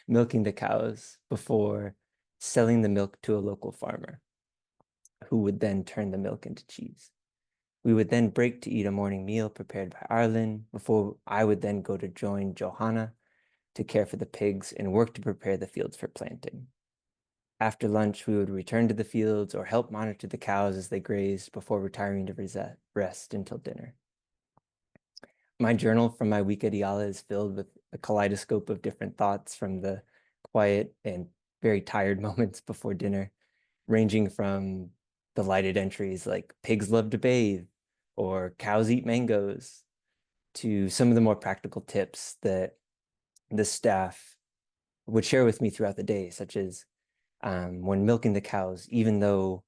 milking the cows before selling the milk to a local farmer who would then turn the milk into cheese. We would then break to eat a morning meal prepared by Arlen before I would then go to join Johanna to care for the pigs and work to prepare the fields for planting. After lunch, we would return to the fields or help monitor the cows as they grazed before retiring to rest until dinner. My journal from my week at Yala is filled with a kaleidoscope of different thoughts from the quiet and very tired moments before dinner, ranging from the lighted entries like pigs love to bathe or cows eat mangoes to some of the more practical tips that the staff would share with me throughout the day, such as when milking the cows, even though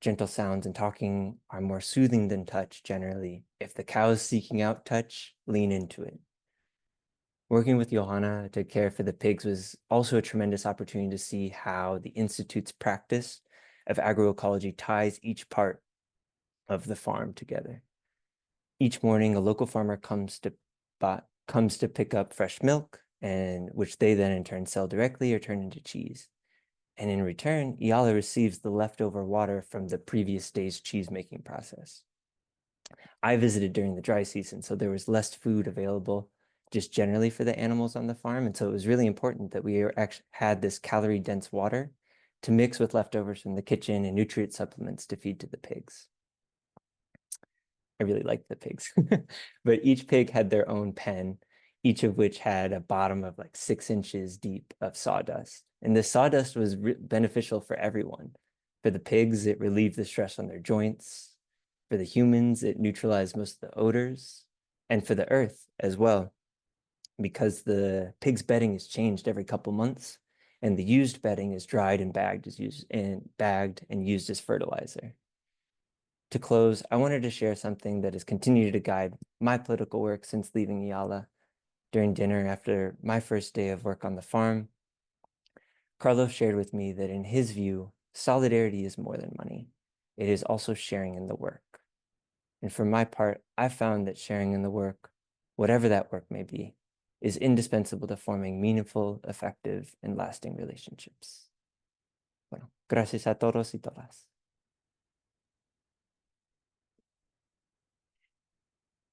gentle sounds and talking are more soothing than touch generally, if the cow is seeking out touch, lean into it. Working with Johanna to care for the pigs was also a tremendous opportunity to see how the Institute's practice of agroecology ties each part of the farm together. Each morning, a local farmer comes to pick up fresh milk, and which they then in turn sell directly or turn into cheese. And in return, Yala receives the leftover water from the previous day's cheese-making process. I visited during the dry season, so there was less food available just generally for the animals on the farm. And so it was really important that we actually had this calorie-dense water to mix with leftovers from the kitchen and nutrient supplements to feed to the pigs. I really liked the pigs, but each pig had their own pen, each of which had a bottom of like 6 inches deep of sawdust. And the sawdust was beneficial for everyone. For the pigs, it relieved the stress on their joints. For the humans, it neutralized most of the odors. And for the earth as well, because the pig's bedding is changed every couple months, and the used bedding is dried and bagged and used as fertilizer. To close, I wanted to share something that has continued to guide my political work since leaving Yala. During dinner after my first day of work on the farm, Carlos shared with me that in his view, solidarity is more than money. It is also sharing in the work. And for my part, I found that sharing in the work, whatever that work may be, is indispensable to forming meaningful, effective, and lasting relationships. Bueno, gracias a todos y todas.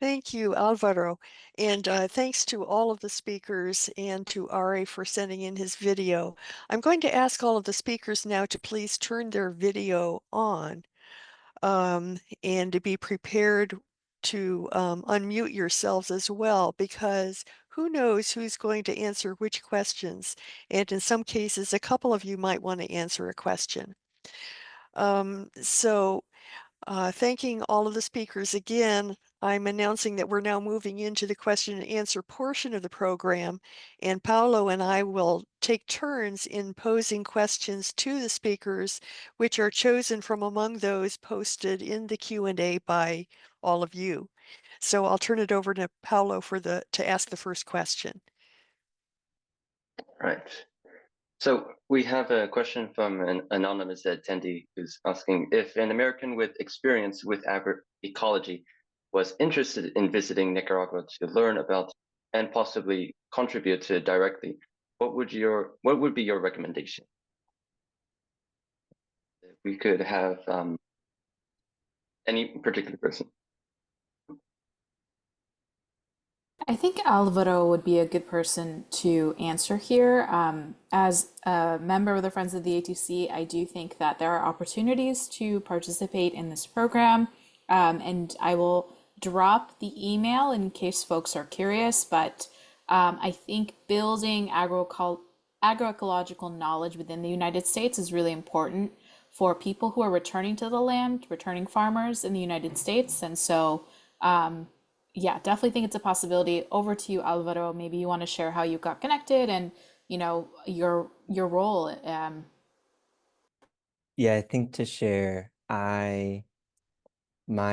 Thank you, Alvaro. And thanks to all of the speakers and to Ari for sending in his video. I'm going to ask all of the speakers now to please turn their video on and to be prepared to unmute yourselves as well, because who knows who's going to answer which questions. And in some cases, a couple of you might want to answer a question. Thanking all of the speakers again, I'm announcing that we're now moving into the question and answer portion of the program, and Paolo and I will take turns in posing questions to the speakers, which are chosen from among those posted in the Q&A by all of you. So I'll turn it over to Paolo to ask the first question. Right. So we have a question from an anonymous attendee who's asking if an American with experience with agroecology was interested in visiting Nicaragua to learn about and possibly contribute to it directly, what would be your recommendation? We could have any particular person. I think Alvaro would be a good person to answer here. As a member of the Friends of the ATC, I do think that there are opportunities to participate in this program, and I will drop the email in case folks are curious, but I think building agroecological knowledge within the United States is really important for people who are returning to the land, returning farmers in the United States. And so, yeah, definitely think it's a possibility. Over to you, Alvaro. Maybe you want to share how you got connected and, your role. Yeah, I think to share, my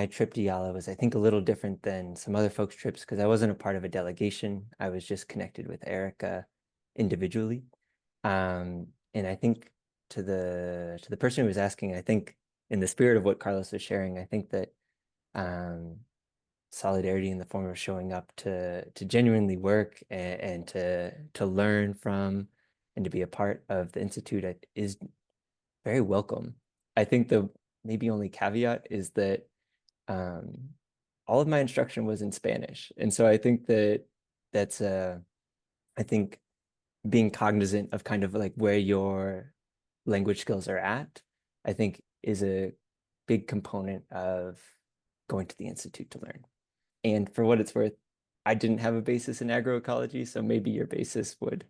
trip to Yala was, I think, a little different than some other folks' trips because I wasn't a part of a delegation. I was just connected with Erica individually. And I think to the person who was asking, I think in the spirit of what Carlos was sharing, I think that solidarity in the form of showing up to genuinely work and to learn from and to be a part of the Institute is very welcome. I think the maybe only caveat is that all of my instruction was in Spanish. And so I think that's I think being cognizant of kind of like where your language skills are at, I think is a big component of going to the Institute to learn. And for what it's worth, I didn't have a basis in agroecology, so maybe your basis would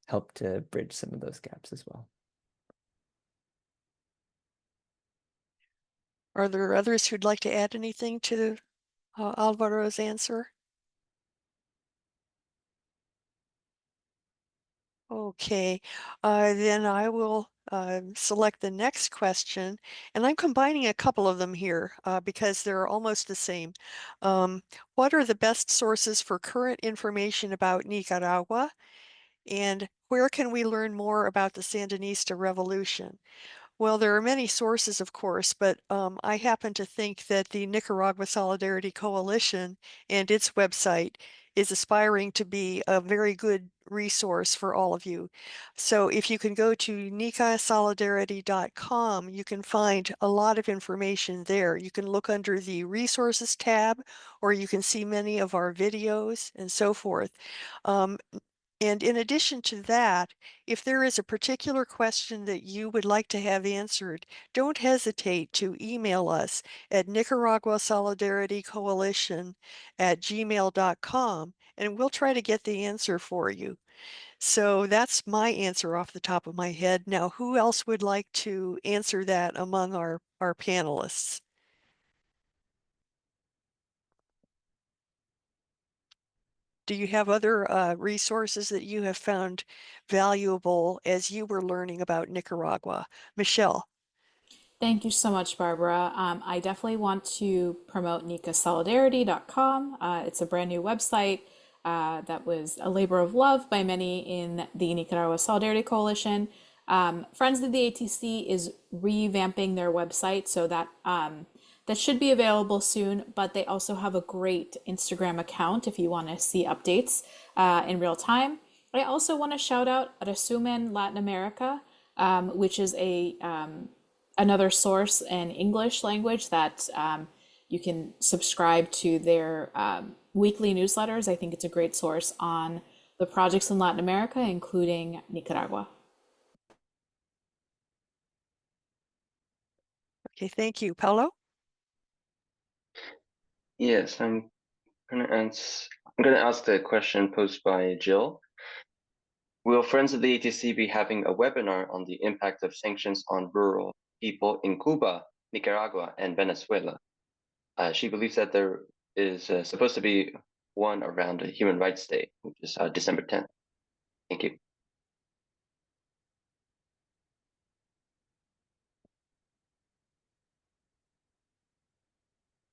help to bridge some of those gaps as well. Are there others who'd like to add anything to Alvaro's answer? Okay, then I will select the next question, and I'm combining a couple of them here because they're almost the same. What are the best sources for current information about Nicaragua? And where can we learn more about the Sandinista Revolution? Well, there are many sources, of course, but I happen to think that the Nicaragua Solidarity Coalition and its website is aspiring to be a very good resource for all of you. So if you can go to nicasolidarity.com, you can find a lot of information there. You can look under the resources tab, or you can see many of our videos and so forth. And in addition to that, if there is a particular question that you would like to have answered, don't hesitate to email us at Nicaragua Solidarity Coalition at gmail.com, and we'll try to get the answer for you. So that's my answer off the top of my head. Now, who else would like to answer that among our panelists? Do you have other resources that you have found valuable as you were learning about Nicaragua? Michelle. Thank you so much, Barbara. I definitely want to promote nicasolidarity.com. It's a brand new website that was a labor of love by many in the Nicaragua Solidarity Coalition. Friends of the ATC is revamping their website, so that that should be available soon, but they also have a great Instagram account if you want to see updates in real time. I also want to shout out Resumen Latin America, which is a another source in English language that you can subscribe to their weekly newsletters. I think it's a great source on the projects in Latin America, including Nicaragua. Okay, thank you. Paolo? Yes, I'm gonna ask the question posed by Jill. Will Friends of the ATC be having a webinar on the impact of sanctions on rural people in Cuba, Nicaragua, and Venezuela? She believes that there is supposed to be one around a Human Rights Day, which is December 10th. Thank you.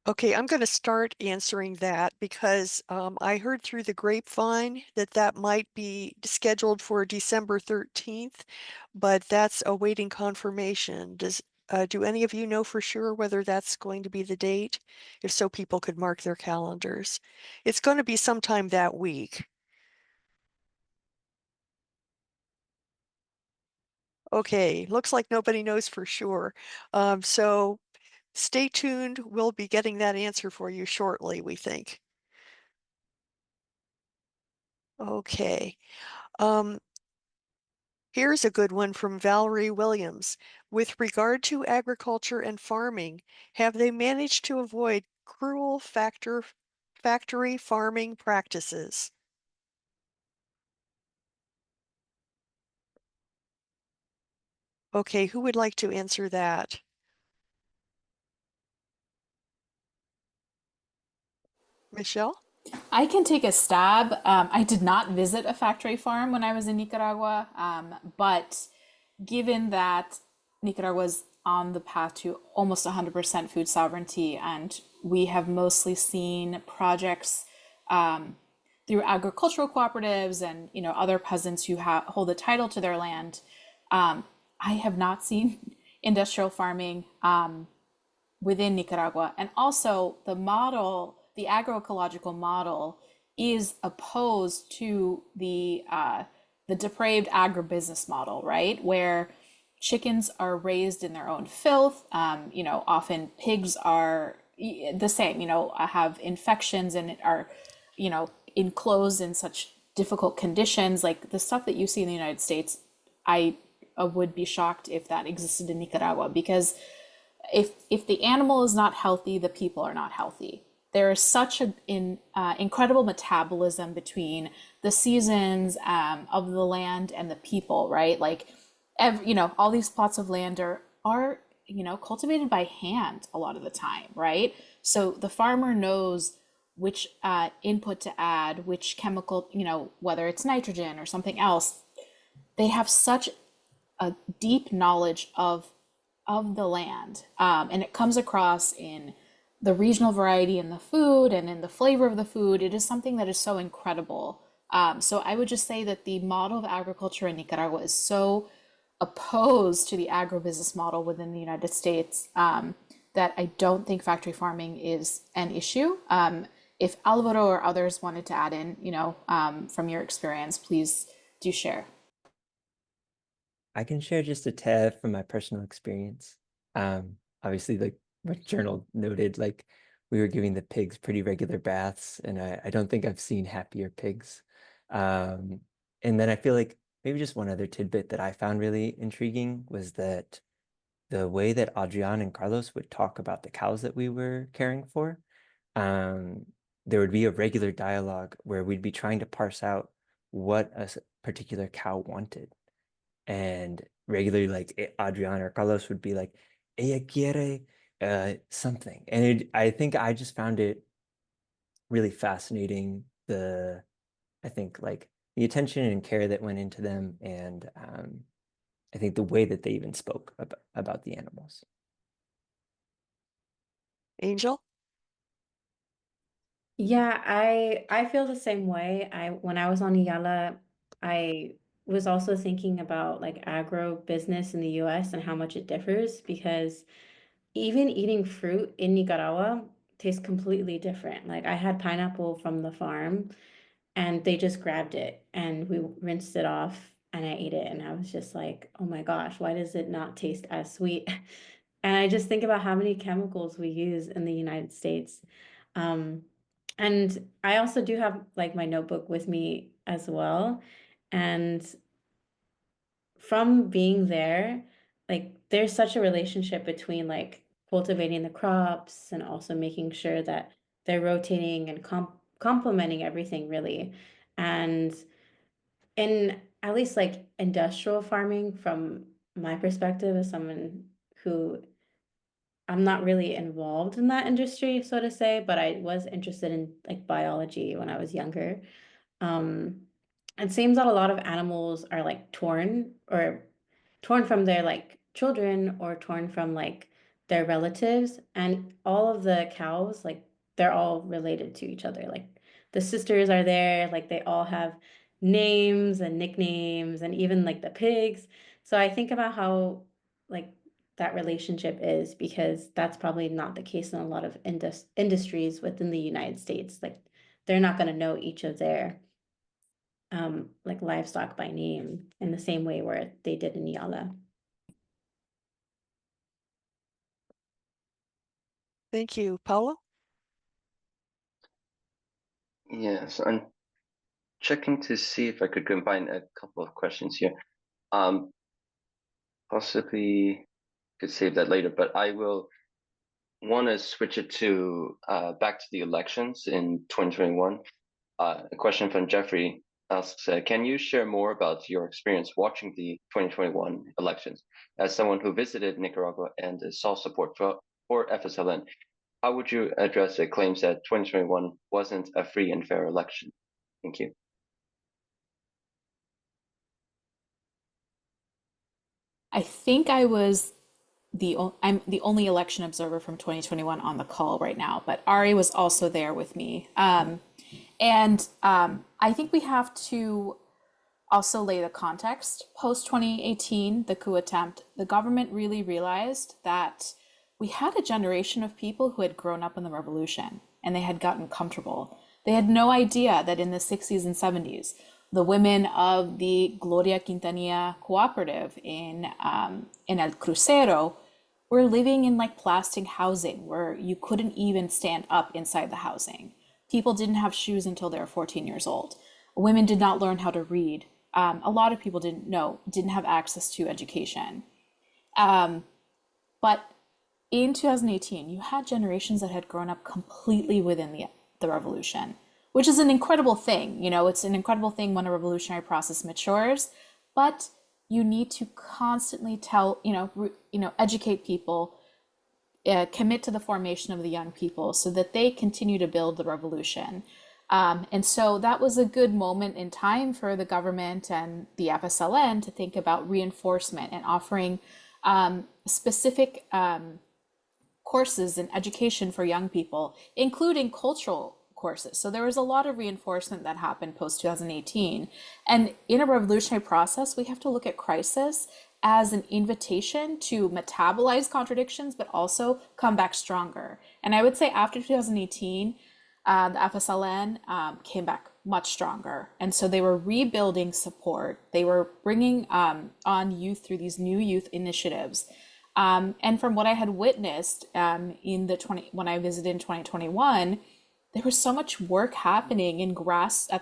Okay, I'm going to start answering that because I heard through the grapevine that that might be scheduled for December 13th, but that's awaiting confirmation. Do any of you know for sure whether that's going to be the date? If so, people could mark their calendars. It's going to be sometime that week. Okay, looks like nobody knows for sure. So stay tuned. We'll be getting that answer for you shortly, we think. Okay. Um, Here's a good one from Valerie Williams. With regard to agriculture and farming, have they managed to avoid cruel factory farming practices? Okay, who would like to answer that? Michelle? I can take a stab. I did not visit a factory farm when I was in Nicaragua, but given that Nicaragua is on the path to almost 100% food sovereignty, and we have mostly seen projects through agricultural cooperatives and other peasants who hold a title to their land. I have not seen industrial farming within Nicaragua, and also the agroecological model, is opposed to the depraved agribusiness model, right? Where chickens are raised in their own filth. Often pigs are the same. Have infections and are, enclosed in such difficult conditions. Like the stuff that you see in the United States, I would be shocked if that existed in Nicaragua, because if the animal is not healthy, the people are not healthy. There is such an incredible metabolism between the seasons of the land and the people, right? Like, all these plots of land are cultivated by hand a lot of the time, right? So the farmer knows which input to add, which chemical, whether it's nitrogen or something else. They have such a deep knowledge of the land, and it comes across in the regional variety in the food and in the flavor of the food. It is something that is so incredible. So I would just say that the model of agriculture in Nicaragua is so opposed to the agribusiness model within the United States that I don't think factory farming is an issue. If Alvaro or others wanted to add in, from your experience, please do share. I can share just a tad from my personal experience. Obviously, like what journal noted, like we were giving the pigs pretty regular baths, and I don't think I've seen happier pigs. And then I feel like maybe just one other tidbit that I found really intriguing was that the way that Adrian and Carlos would talk about the cows that we were caring for, there would be a regular dialogue where we'd be trying to parse out what a particular cow wanted. And regularly, like Adrian or Carlos would be like, ella quiere something. And I think I just found it really fascinating, I think like the attention and care that went into them, and I think the way that they even spoke about the animals. Angel? Yeah, I feel the same way. When I was on Yala, I was also thinking about like agro business in the US and how much it differs, because even eating fruit in Nicaragua tastes completely different. Like I had pineapple from the farm and they just grabbed it and we rinsed it off and I ate it and I was just like, oh my gosh, why does it not taste as sweet? And I just think about how many chemicals we use in the United States. Um, and I also do have like my notebook with me as well. And from being there, like there's such a relationship between like cultivating the crops and also making sure that they're rotating and complementing everything really. And in at least like industrial farming, from my perspective as someone who I'm not really involved in that industry, so to say, but I was interested in like biology when I was younger. Um, it seems that a lot of animals are like torn from their like children or torn from like their relatives, and all of the cows, like they're all related to each other. Like the sisters are there, like they all have names and nicknames, and even like the pigs. So I think about how like that relationship is, because that's probably not the case in a lot of industries within the United States. Like they're not going to know each of their like livestock by name in the same way where they did in Yala. Thank you. Paolo? Yes, I'm checking to see if I could combine a couple of questions here. Possibly could save that later, but I will want to switch it to back to the elections in 2021. A question from Jeffrey asks, can you share more about your experience watching the 2021 elections? As someone who visited Nicaragua and saw support for FSLN, how would you address the claims that 2021 wasn't a free and fair election? Thank you. I think I'm the only election observer from 2021 on the call right now, but Ari was also there with me. I think we have to also lay the context. Post 2018, the coup attempt, the government really realized that we had a generation of people who had grown up in the revolution and they had gotten comfortable. They had no idea that in the 60s and 70s, the women of the Gloria Quintanilla cooperative in El Crucero were living in like plastic housing where you couldn't even stand up inside the housing. People didn't have shoes until they were 14 years old. Women did not learn how to read. A lot of people didn't have access to education. But in 2018, you had generations that had grown up completely within the revolution, which is an incredible thing. You know, it's an incredible thing when a revolutionary process matures, but you need to constantly educate people, commit to the formation of the young people so that they continue to build the revolution. And so that was a good moment in time for the government and the FSLN to think about reinforcement and offering specific courses and education for young people, including cultural courses. So there was a lot of reinforcement that happened post 2018. And in a revolutionary process, we have to look at crisis as an invitation to metabolize contradictions, but also come back stronger. And I would say after 2018, the FSLN came back much stronger. And so they were rebuilding support. They were bringing on youth through these new youth initiatives. And from what I had witnessed when I visited in 2021, there was so much work happening at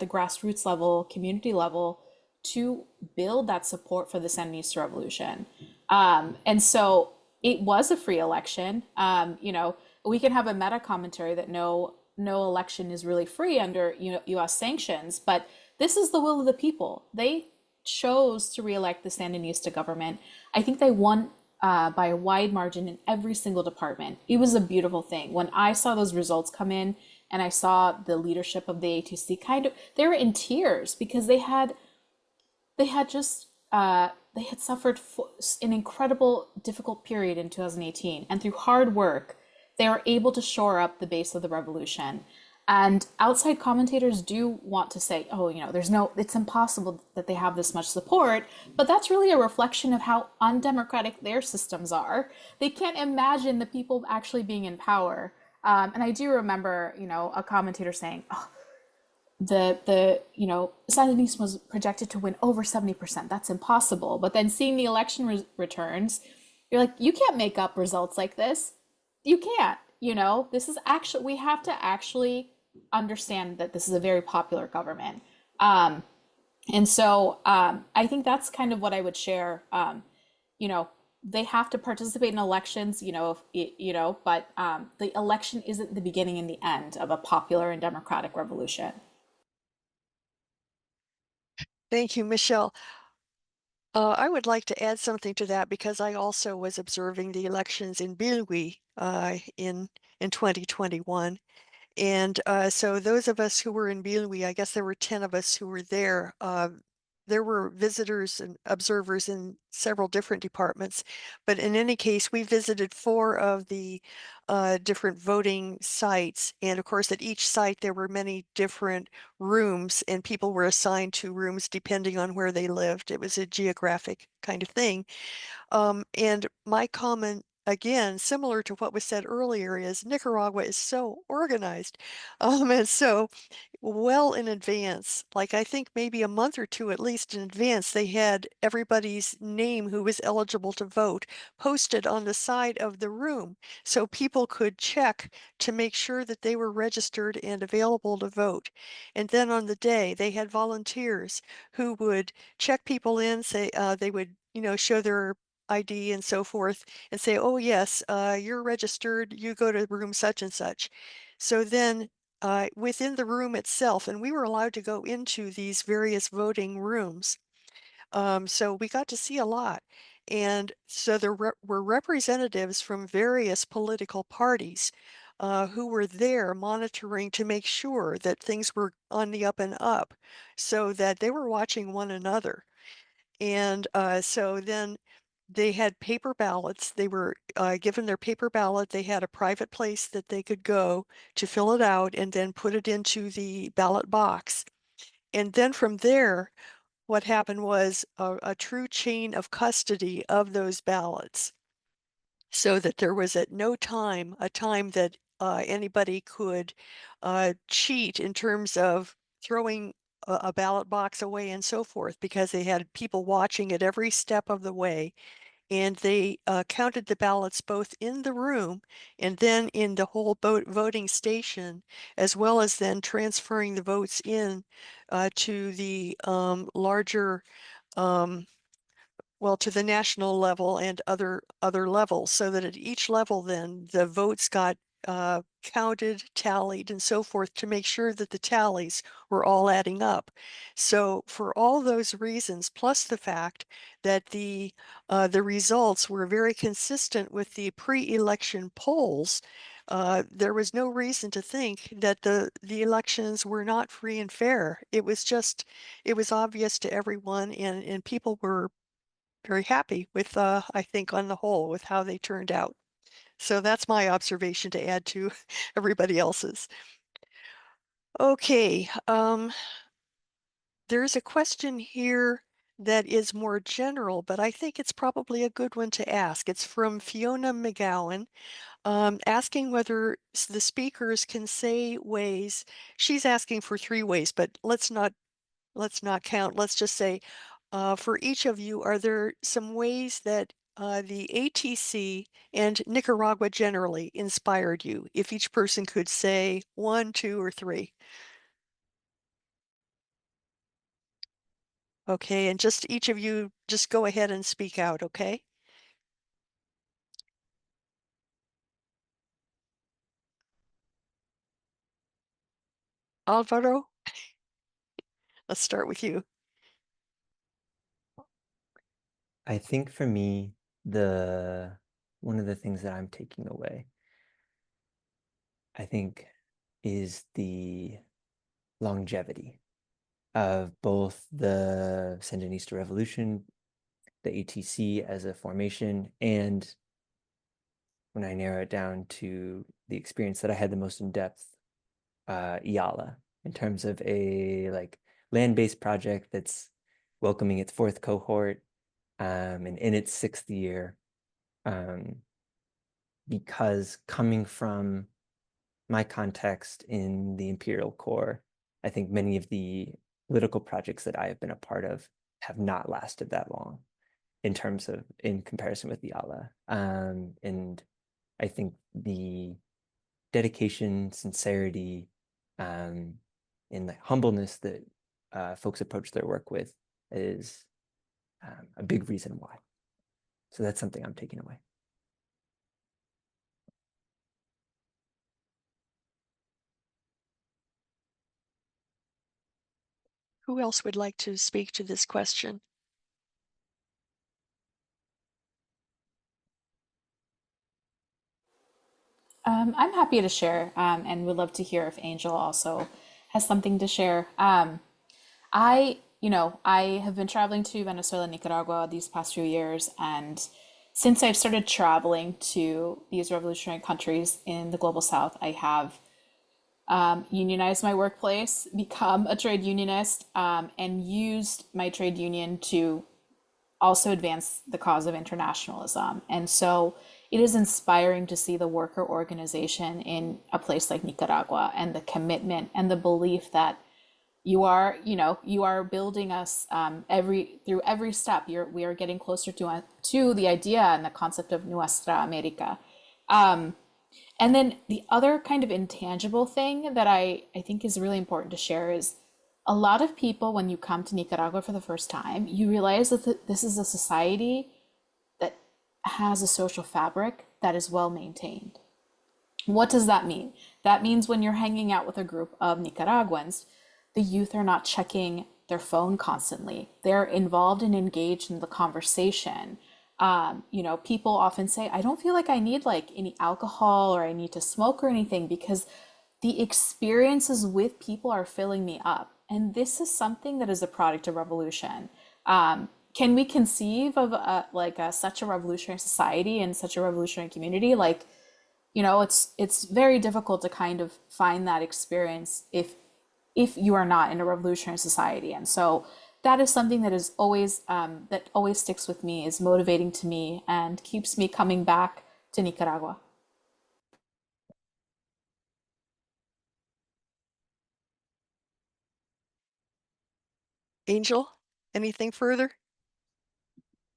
the grassroots level, community level, to build that support for the Sandinista Revolution. And so it was a free election. We can have a meta commentary that no election is really free under U.S. sanctions, but this is the will of the people. They chose to reelect the Sandinista government. I think they won by a wide margin in every single department. It was a beautiful thing. When I saw those results come in and I saw the leadership of the ATC they were in tears because they had suffered an incredible, difficult period in 2018. And through hard work, they were able to shore up the base of the revolution. And outside commentators do want to say, it's impossible that they have this much support, but that's really a reflection of how undemocratic their systems are. They can't imagine the people actually being in power. And I do remember, a commentator saying, the Sandinista was projected to win over 70%. That's impossible. But then seeing the election returns, you're like, you can't make up results like this. You can't. This is actually, we have to actually understand that this is a very popular government. And so I think that's kind of what I would share. They have to participate in elections, but the election isn't the beginning and the end of a popular and democratic revolution. Thank you, Michelle. I would like to add something to that because I also was observing the elections in Bilwi in 2021. And so those of us who were in Bilwi, I guess there were 10 of us who were there. There were visitors and observers in several different departments, but in any case, we visited 4 of the different voting sites. And of course, at each site, there were many different rooms and people were assigned to rooms depending on where they lived. It was a geographic kind of thing. And my comment again, similar to what was said earlier, is Nicaragua is so organized. And so well in advance, like I think maybe a month or two at least in advance, they had everybody's name who was eligible to vote posted on the side of the room so people could check to make sure that they were registered and available to vote. And then on the day, they had volunteers who would check people in, say they would, show their ID and so forth, and say, oh yes, you're registered, you go to room such and such. So then within the room itself, and we were allowed to go into these various voting rooms. So we got to see a lot. And so there were representatives from various political parties who were there monitoring to make sure that things were on the up and up, so that they were watching one another. And so then they had paper ballots. They were given their paper ballot. They had a private place that they could go to fill it out and then put it into the ballot box. And then from there, what happened was a true chain of custody of those ballots, so that there was at no time a time that anybody could cheat in terms of throwing a ballot box away and so forth, because they had people watching at every step of the way. And they counted the ballots both in the room and then in the whole voting station, as well as then transferring the votes in to the larger well, to the national level and other levels, so that at each level then the votes got counted, tallied, and so forth, to make sure that the tallies were all adding up. So for all those reasons, plus the fact that the results were very consistent with the pre-election polls, there was no reason to think that the elections were not free and fair. It was obvious to everyone, and people were very happy with, I think on the whole, with how they turned out. So that's my observation to add to everybody else's. Okay, there's a question here that is more general, but I think it's probably a good one to ask. It's from Fiona McGowan, asking whether the speakers can say ways. She's asking for 3 ways, but let's not count. Let's just say, for each of you, are there some ways that the ATC and Nicaragua generally inspired you? If each person could say 1, 2, or 3. Okay, and just each of you just go ahead and speak out, okay? Alvaro, let's start with you. I think for me, one of the things that I'm taking away, I think, is the longevity of both the Sandinista Revolution, the ATC as a formation, and when I narrow it down to the experience that I had the most in depth, IALA, in terms of a land-based project that's welcoming its 4th cohort and in its 6th year, because coming from my context in the Imperial Corps, I think many of the political projects that I have been a part of have not lasted that long in comparison with IALA. And I think the dedication, sincerity, and the humbleness that folks approach their work with is a big reason why. So that's something I'm taking away. Who else would like to speak to this question? I'm happy to share, and would love to hear if Angel also has something to share. I have been traveling to Venezuela and Nicaragua these past few years, and since I've started traveling to these revolutionary countries in the global south, I have unionized my workplace, become a trade unionist, and used my trade union to also advance the cause of internationalism. And so it is inspiring to see the worker organization in a place like Nicaragua and the commitment and the belief that you are building us through every step. We are getting closer to the idea and the concept of Nuestra America. And then the other kind of intangible thing that I think is really important to share is a lot of people, when you come to Nicaragua for the first time, you realize that this is a society that has a social fabric that is well maintained. What does that mean? That means when you're hanging out with a group of Nicaraguans, the youth are not checking their phone constantly. They're involved and engaged in the conversation. People often say, I don't feel like I need like any alcohol or I need to smoke or anything because the experiences with people are filling me up. And this is something that is a product of revolution. Can we conceive of such a revolutionary society and such a revolutionary community? It's very difficult to kind of find that experience if you are not in a revolutionary society. And so that is something that is always that always sticks with me, is motivating to me, and keeps me coming back to Nicaragua. Angel, anything further?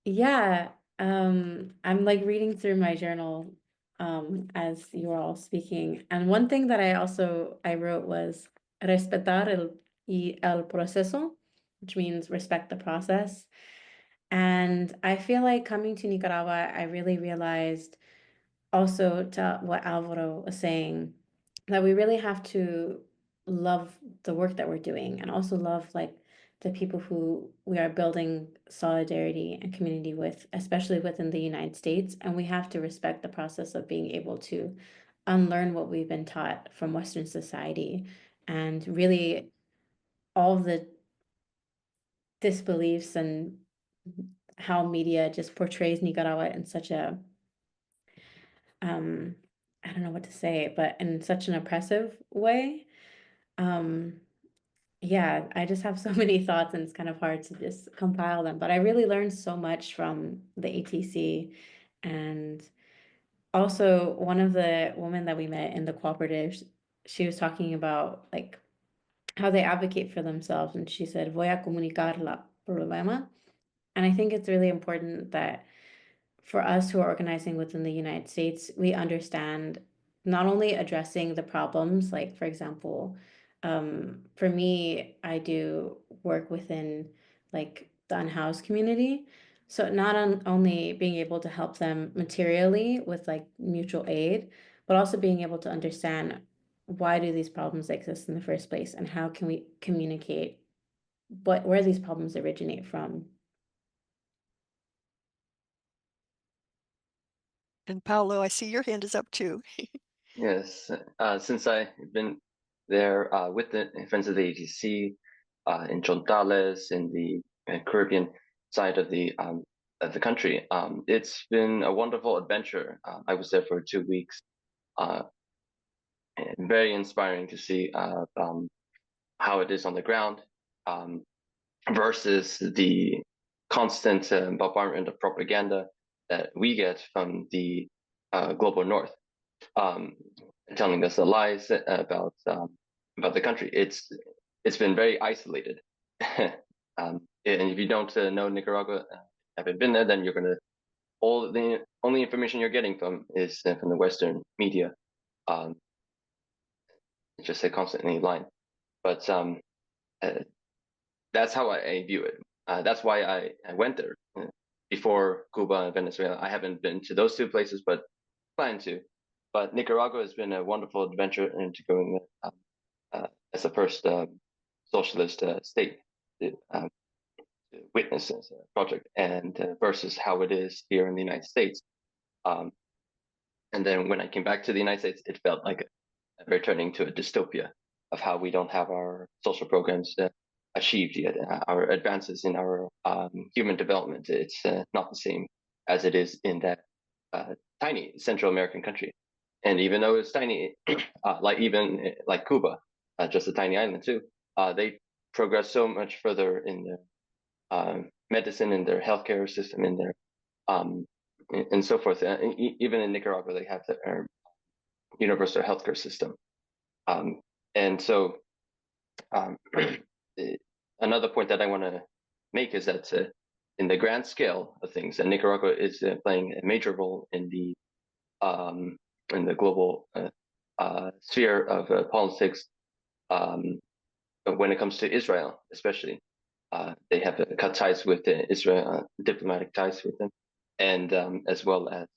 Yeah, I'm like reading through my journal as you were all speaking. And one thing that I wrote was respetar el proceso, which means respect the process. And I feel like coming to Nicaragua, I really realized also to what Alvaro was saying, that we really have to love the work that we're doing and also love like the people who we are building solidarity and community with, especially within the United States. And we have to respect the process of being able to unlearn what we've been taught from Western society and really all of the disbeliefs and how media just portrays Nicaragua in such a I don't know what to say, but in such an oppressive way. Um, yeah, I just have so many thoughts and it's kind of hard to just compile them. But I really learned so much from the ATC. And also one of the women that we met in the cooperatives, she was talking about like how they advocate for themselves. And she said, voy a comunicar la problema. And I think it's really important that for us who are organizing within the United States, we understand not only addressing the problems, like for example, for me, I do work within like the unhoused community. So not only being able to help them materially with like mutual aid, but also being able to understand why do these problems exist in the first place and how can we communicate where these problems originate from. And Paolo, I see your hand is up too. Yes, since I've been there with the Friends of the ATC in Chontales, in the Caribbean side of the country, it's been a wonderful adventure. I was there for 2 weeks. And very inspiring to see how it is on the ground versus the constant bombardment of propaganda that we get from the global north, telling us the lies about the country. It's been very isolated, and if you don't know Nicaragua, haven't been there, then you're gonna all the only information you're getting from is from the Western media. It's just constantly lying, but that's how I view it. That's why I went there. Before Cuba and Venezuela, I haven't been to those two places, but plan to. But Nicaragua has been a wonderful adventure into going as the first socialist state to witness this project, and versus how it is here in the United States. And then when I came back to the United States, it felt like returning to a dystopia of how we don't have our social programs achieved yet, our advances in our human development. It's not the same as it is in that tiny Central American country. And even though it's tiny, like Cuba, just a tiny island too, they progress so much further in their medicine, in their healthcare system, in their and so forth. Even in Nicaragua, they have the universal healthcare system. And so another point that I want to make is that in the grand scale of things, Nicaragua is playing a major role in the global sphere of politics when it comes to Israel, especially. They have cut ties with Israel, diplomatic ties with them, and as well as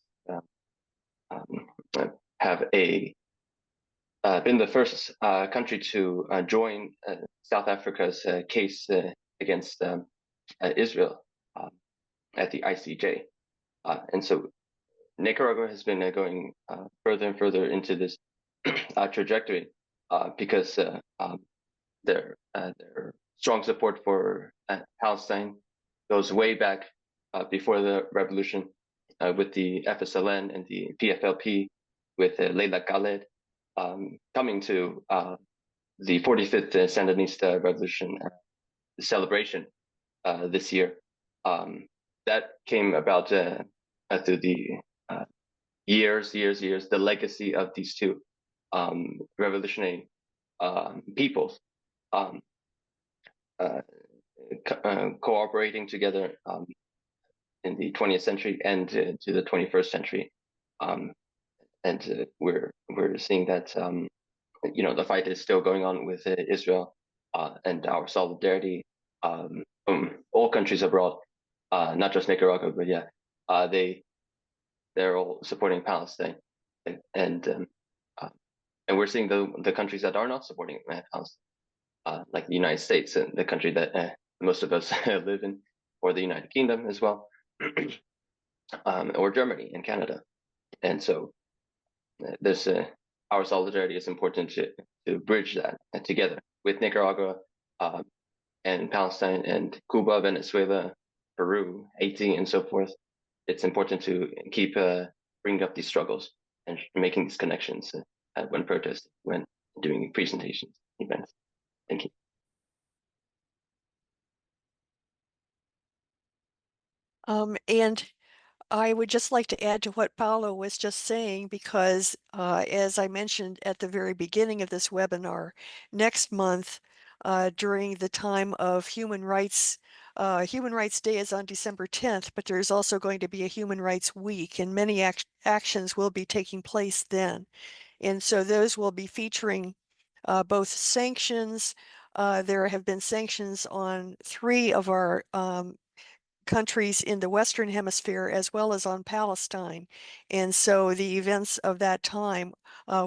have been the first country to join South Africa's case against Israel at the ICJ. And so Nicaragua has been going further and further into this trajectory because their strong support for Palestine goes way back before the revolution with the FSLN and the PFLP with Leila Khaled coming to the 45th Sandinista Revolution celebration this year. That came about through the years, the legacy of these two revolutionary peoples cooperating together in the 20th century and to the 21st century. And we're seeing that the fight is still going on with Israel and our solidarity from all countries abroad, not just Nicaragua, but yeah, they're all supporting Palestine, and we're seeing the countries that are not supporting Palestine, like the United States, and the country that most of us live in, or the United Kingdom as well, or Germany and Canada. And so there's our solidarity is important to bridge that together with Nicaragua and Palestine and Cuba, Venezuela, Peru, Haiti, and so forth. It's important to keep bringing up these struggles and making these connections when protesting, when doing presentations, events. Thank you. And I would just like to add to what Paolo was just saying, because as I mentioned at the very beginning of this webinar, next month, during the time of Human Rights Day is on December 10th, but there's also going to be a Human Rights Week, and many actions will be taking place then. And so those will be featuring both sanctions. There have been sanctions on 3 of our countries in the Western Hemisphere, as well as on Palestine. And so the events of that time,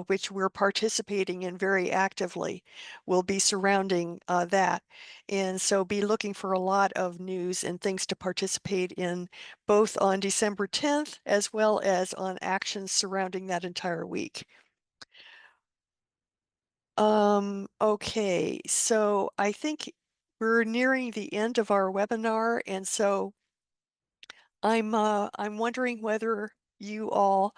which we're participating in very actively, will be surrounding that. And so be looking for a lot of news and things to participate in, both on December 10th, as well as on actions surrounding that entire week. Okay, so I think we're nearing the end of our webinar, and so I'm wondering whether you all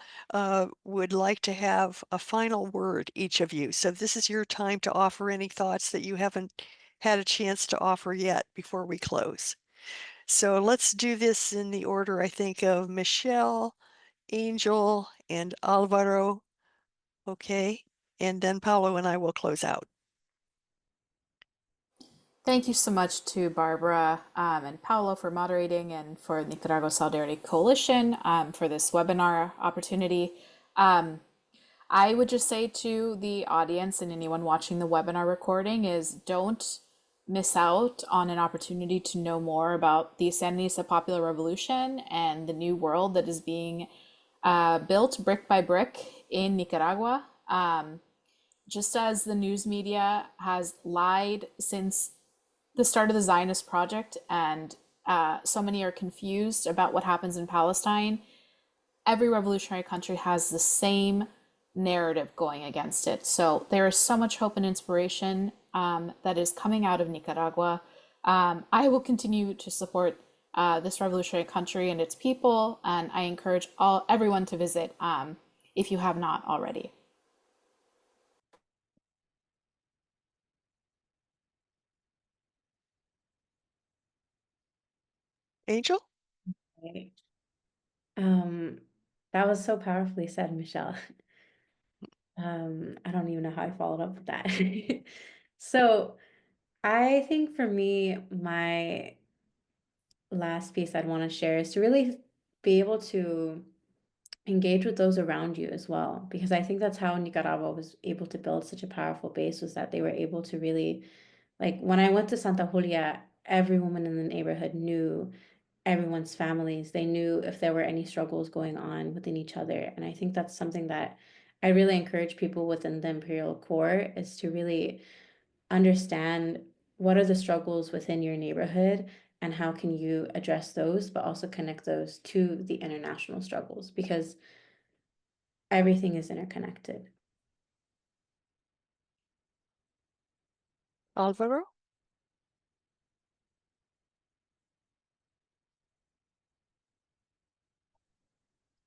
would like to have a final word, each of you. So this is your time to offer any thoughts that you haven't had a chance to offer yet before we close. So let's do this in the order, I think, of Michelle, Angel, and Alvaro. Okay, and then Paolo and I will close out. Thank you so much to Barbara and Paolo for moderating, and for Nicaragua Solidarity Coalition for this webinar opportunity. I would just say to the audience and anyone watching the webinar recording is, don't miss out on an opportunity to know more about the Sandinista Popular Revolution and the new world that is being built brick by brick in Nicaragua. Just as the news media has lied since the start of the Zionist project, and so many are confused about what happens in Palestine, every revolutionary country has the same narrative going against it. So there is so much hope and inspiration that is coming out of Nicaragua. I will continue to support this revolutionary country and its people, and I encourage everyone to visit if you have not already. Angel? That was so powerfully said, Michelle. I don't even know how I followed up with that. So I think for me, my last piece I'd want to share is to really be able to engage with those around you as well, because I think that's how Nicaragua was able to build such a powerful base, was that they were able to really, like when I went to Santa Julia, every woman in the neighborhood knew everyone's families. They knew if there were any struggles going on within each other. And I think that's something that I really encourage people within the Imperial Core, is to really understand what are the struggles within your neighborhood and how can you address those, but also connect those to the international struggles, because everything is interconnected. Alvaro?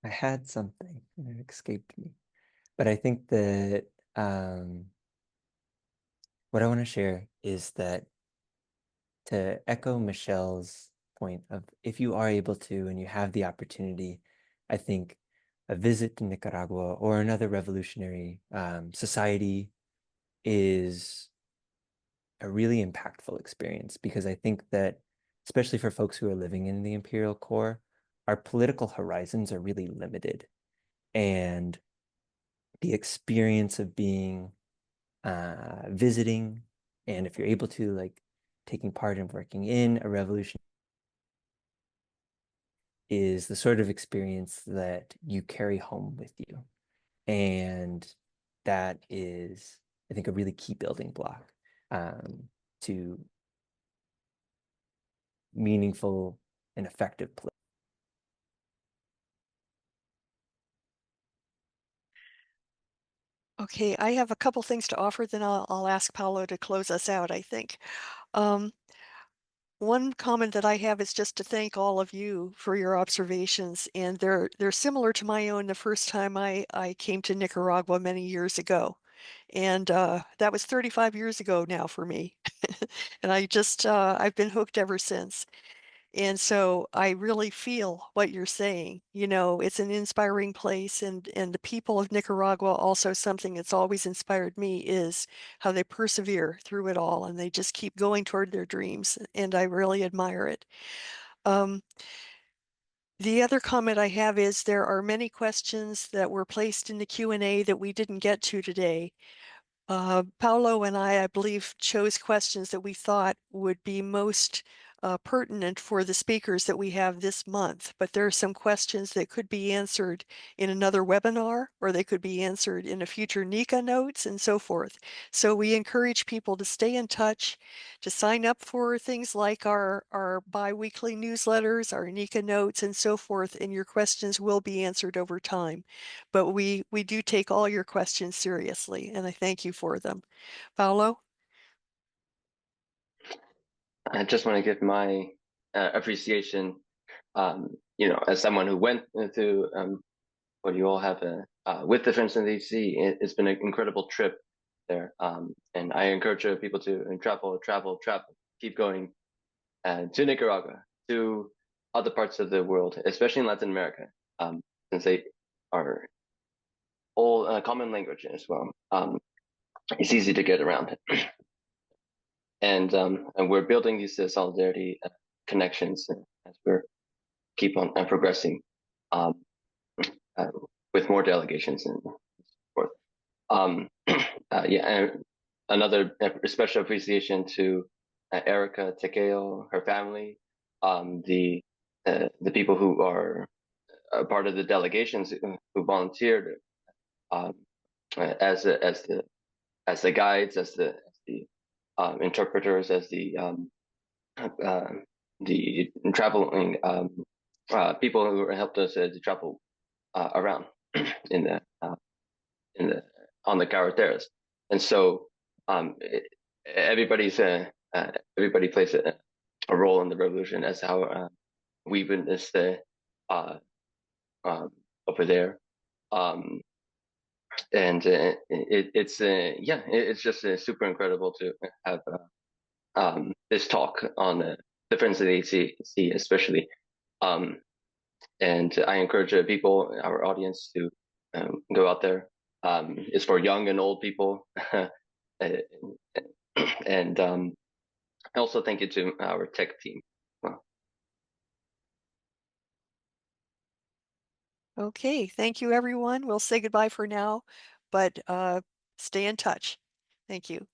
I had something and it escaped me. But I think that what I want to share is that, to echo Michelle's point of, if you are able to and you have the opportunity, I think a visit to Nicaragua or another revolutionary society is a really impactful experience, because I think that, especially for folks who are living in the Imperial Core, our political horizons are really limited. And the experience of being visiting, and if you're able to, like, taking part in working in a revolution, is the sort of experience that you carry home with you. And that is, I think, a really key building block to meaningful and effective play. Okay, I have a couple things to offer, then I'll ask Paolo to close us out, I think. One comment that I have is just to thank all of you for your observations, and they're similar to my own the first time I came to Nicaragua many years ago. And that was 35 years ago now for me. And I've been hooked ever since. And so I really feel what you're saying. You know, it's an inspiring place, and the people of Nicaragua, also something that's always inspired me is how they persevere through it all, and they just keep going toward their dreams, and I really admire it. The other comment I have is there are many questions that were placed in the Q&A that we didn't get to today. Paolo and I believe, chose questions that we thought would be most pertinent for the speakers that we have this month, but there are some questions that could be answered in another webinar, or they could be answered in a future NICA notes and so forth. So we encourage people to stay in touch, to sign up for things like our bi-weekly newsletters, our NICA notes and so forth, and your questions will be answered over time. But we do take all your questions seriously, and I thank you for them. Paolo? I just want to give my appreciation, as someone who went through what you all have with the Friends of ATC. It's been an incredible trip there, and I encourage people to travel, keep going to Nicaragua, to other parts of the world, especially in Latin America, since they are all common language as well. It's easy to get around. And we're building these solidarity connections as we're keep on progressing with more delegations and so forth. And another special appreciation to Erica Takeo, her family, the people who are part of the delegations who volunteered as the guides, as the interpreters, as the traveling people who helped us to travel around in the on the carreteras. And so everybody plays a role in the revolution, as how we witnessed over there. And it's just super incredible to have this talk on the Friends of ATC, especially. And I encourage people, our audience, to go out there. It's for young and old people. And also thank you to our tech team. Okay, thank you, everyone. We'll say goodbye for now, but stay in touch. Thank you.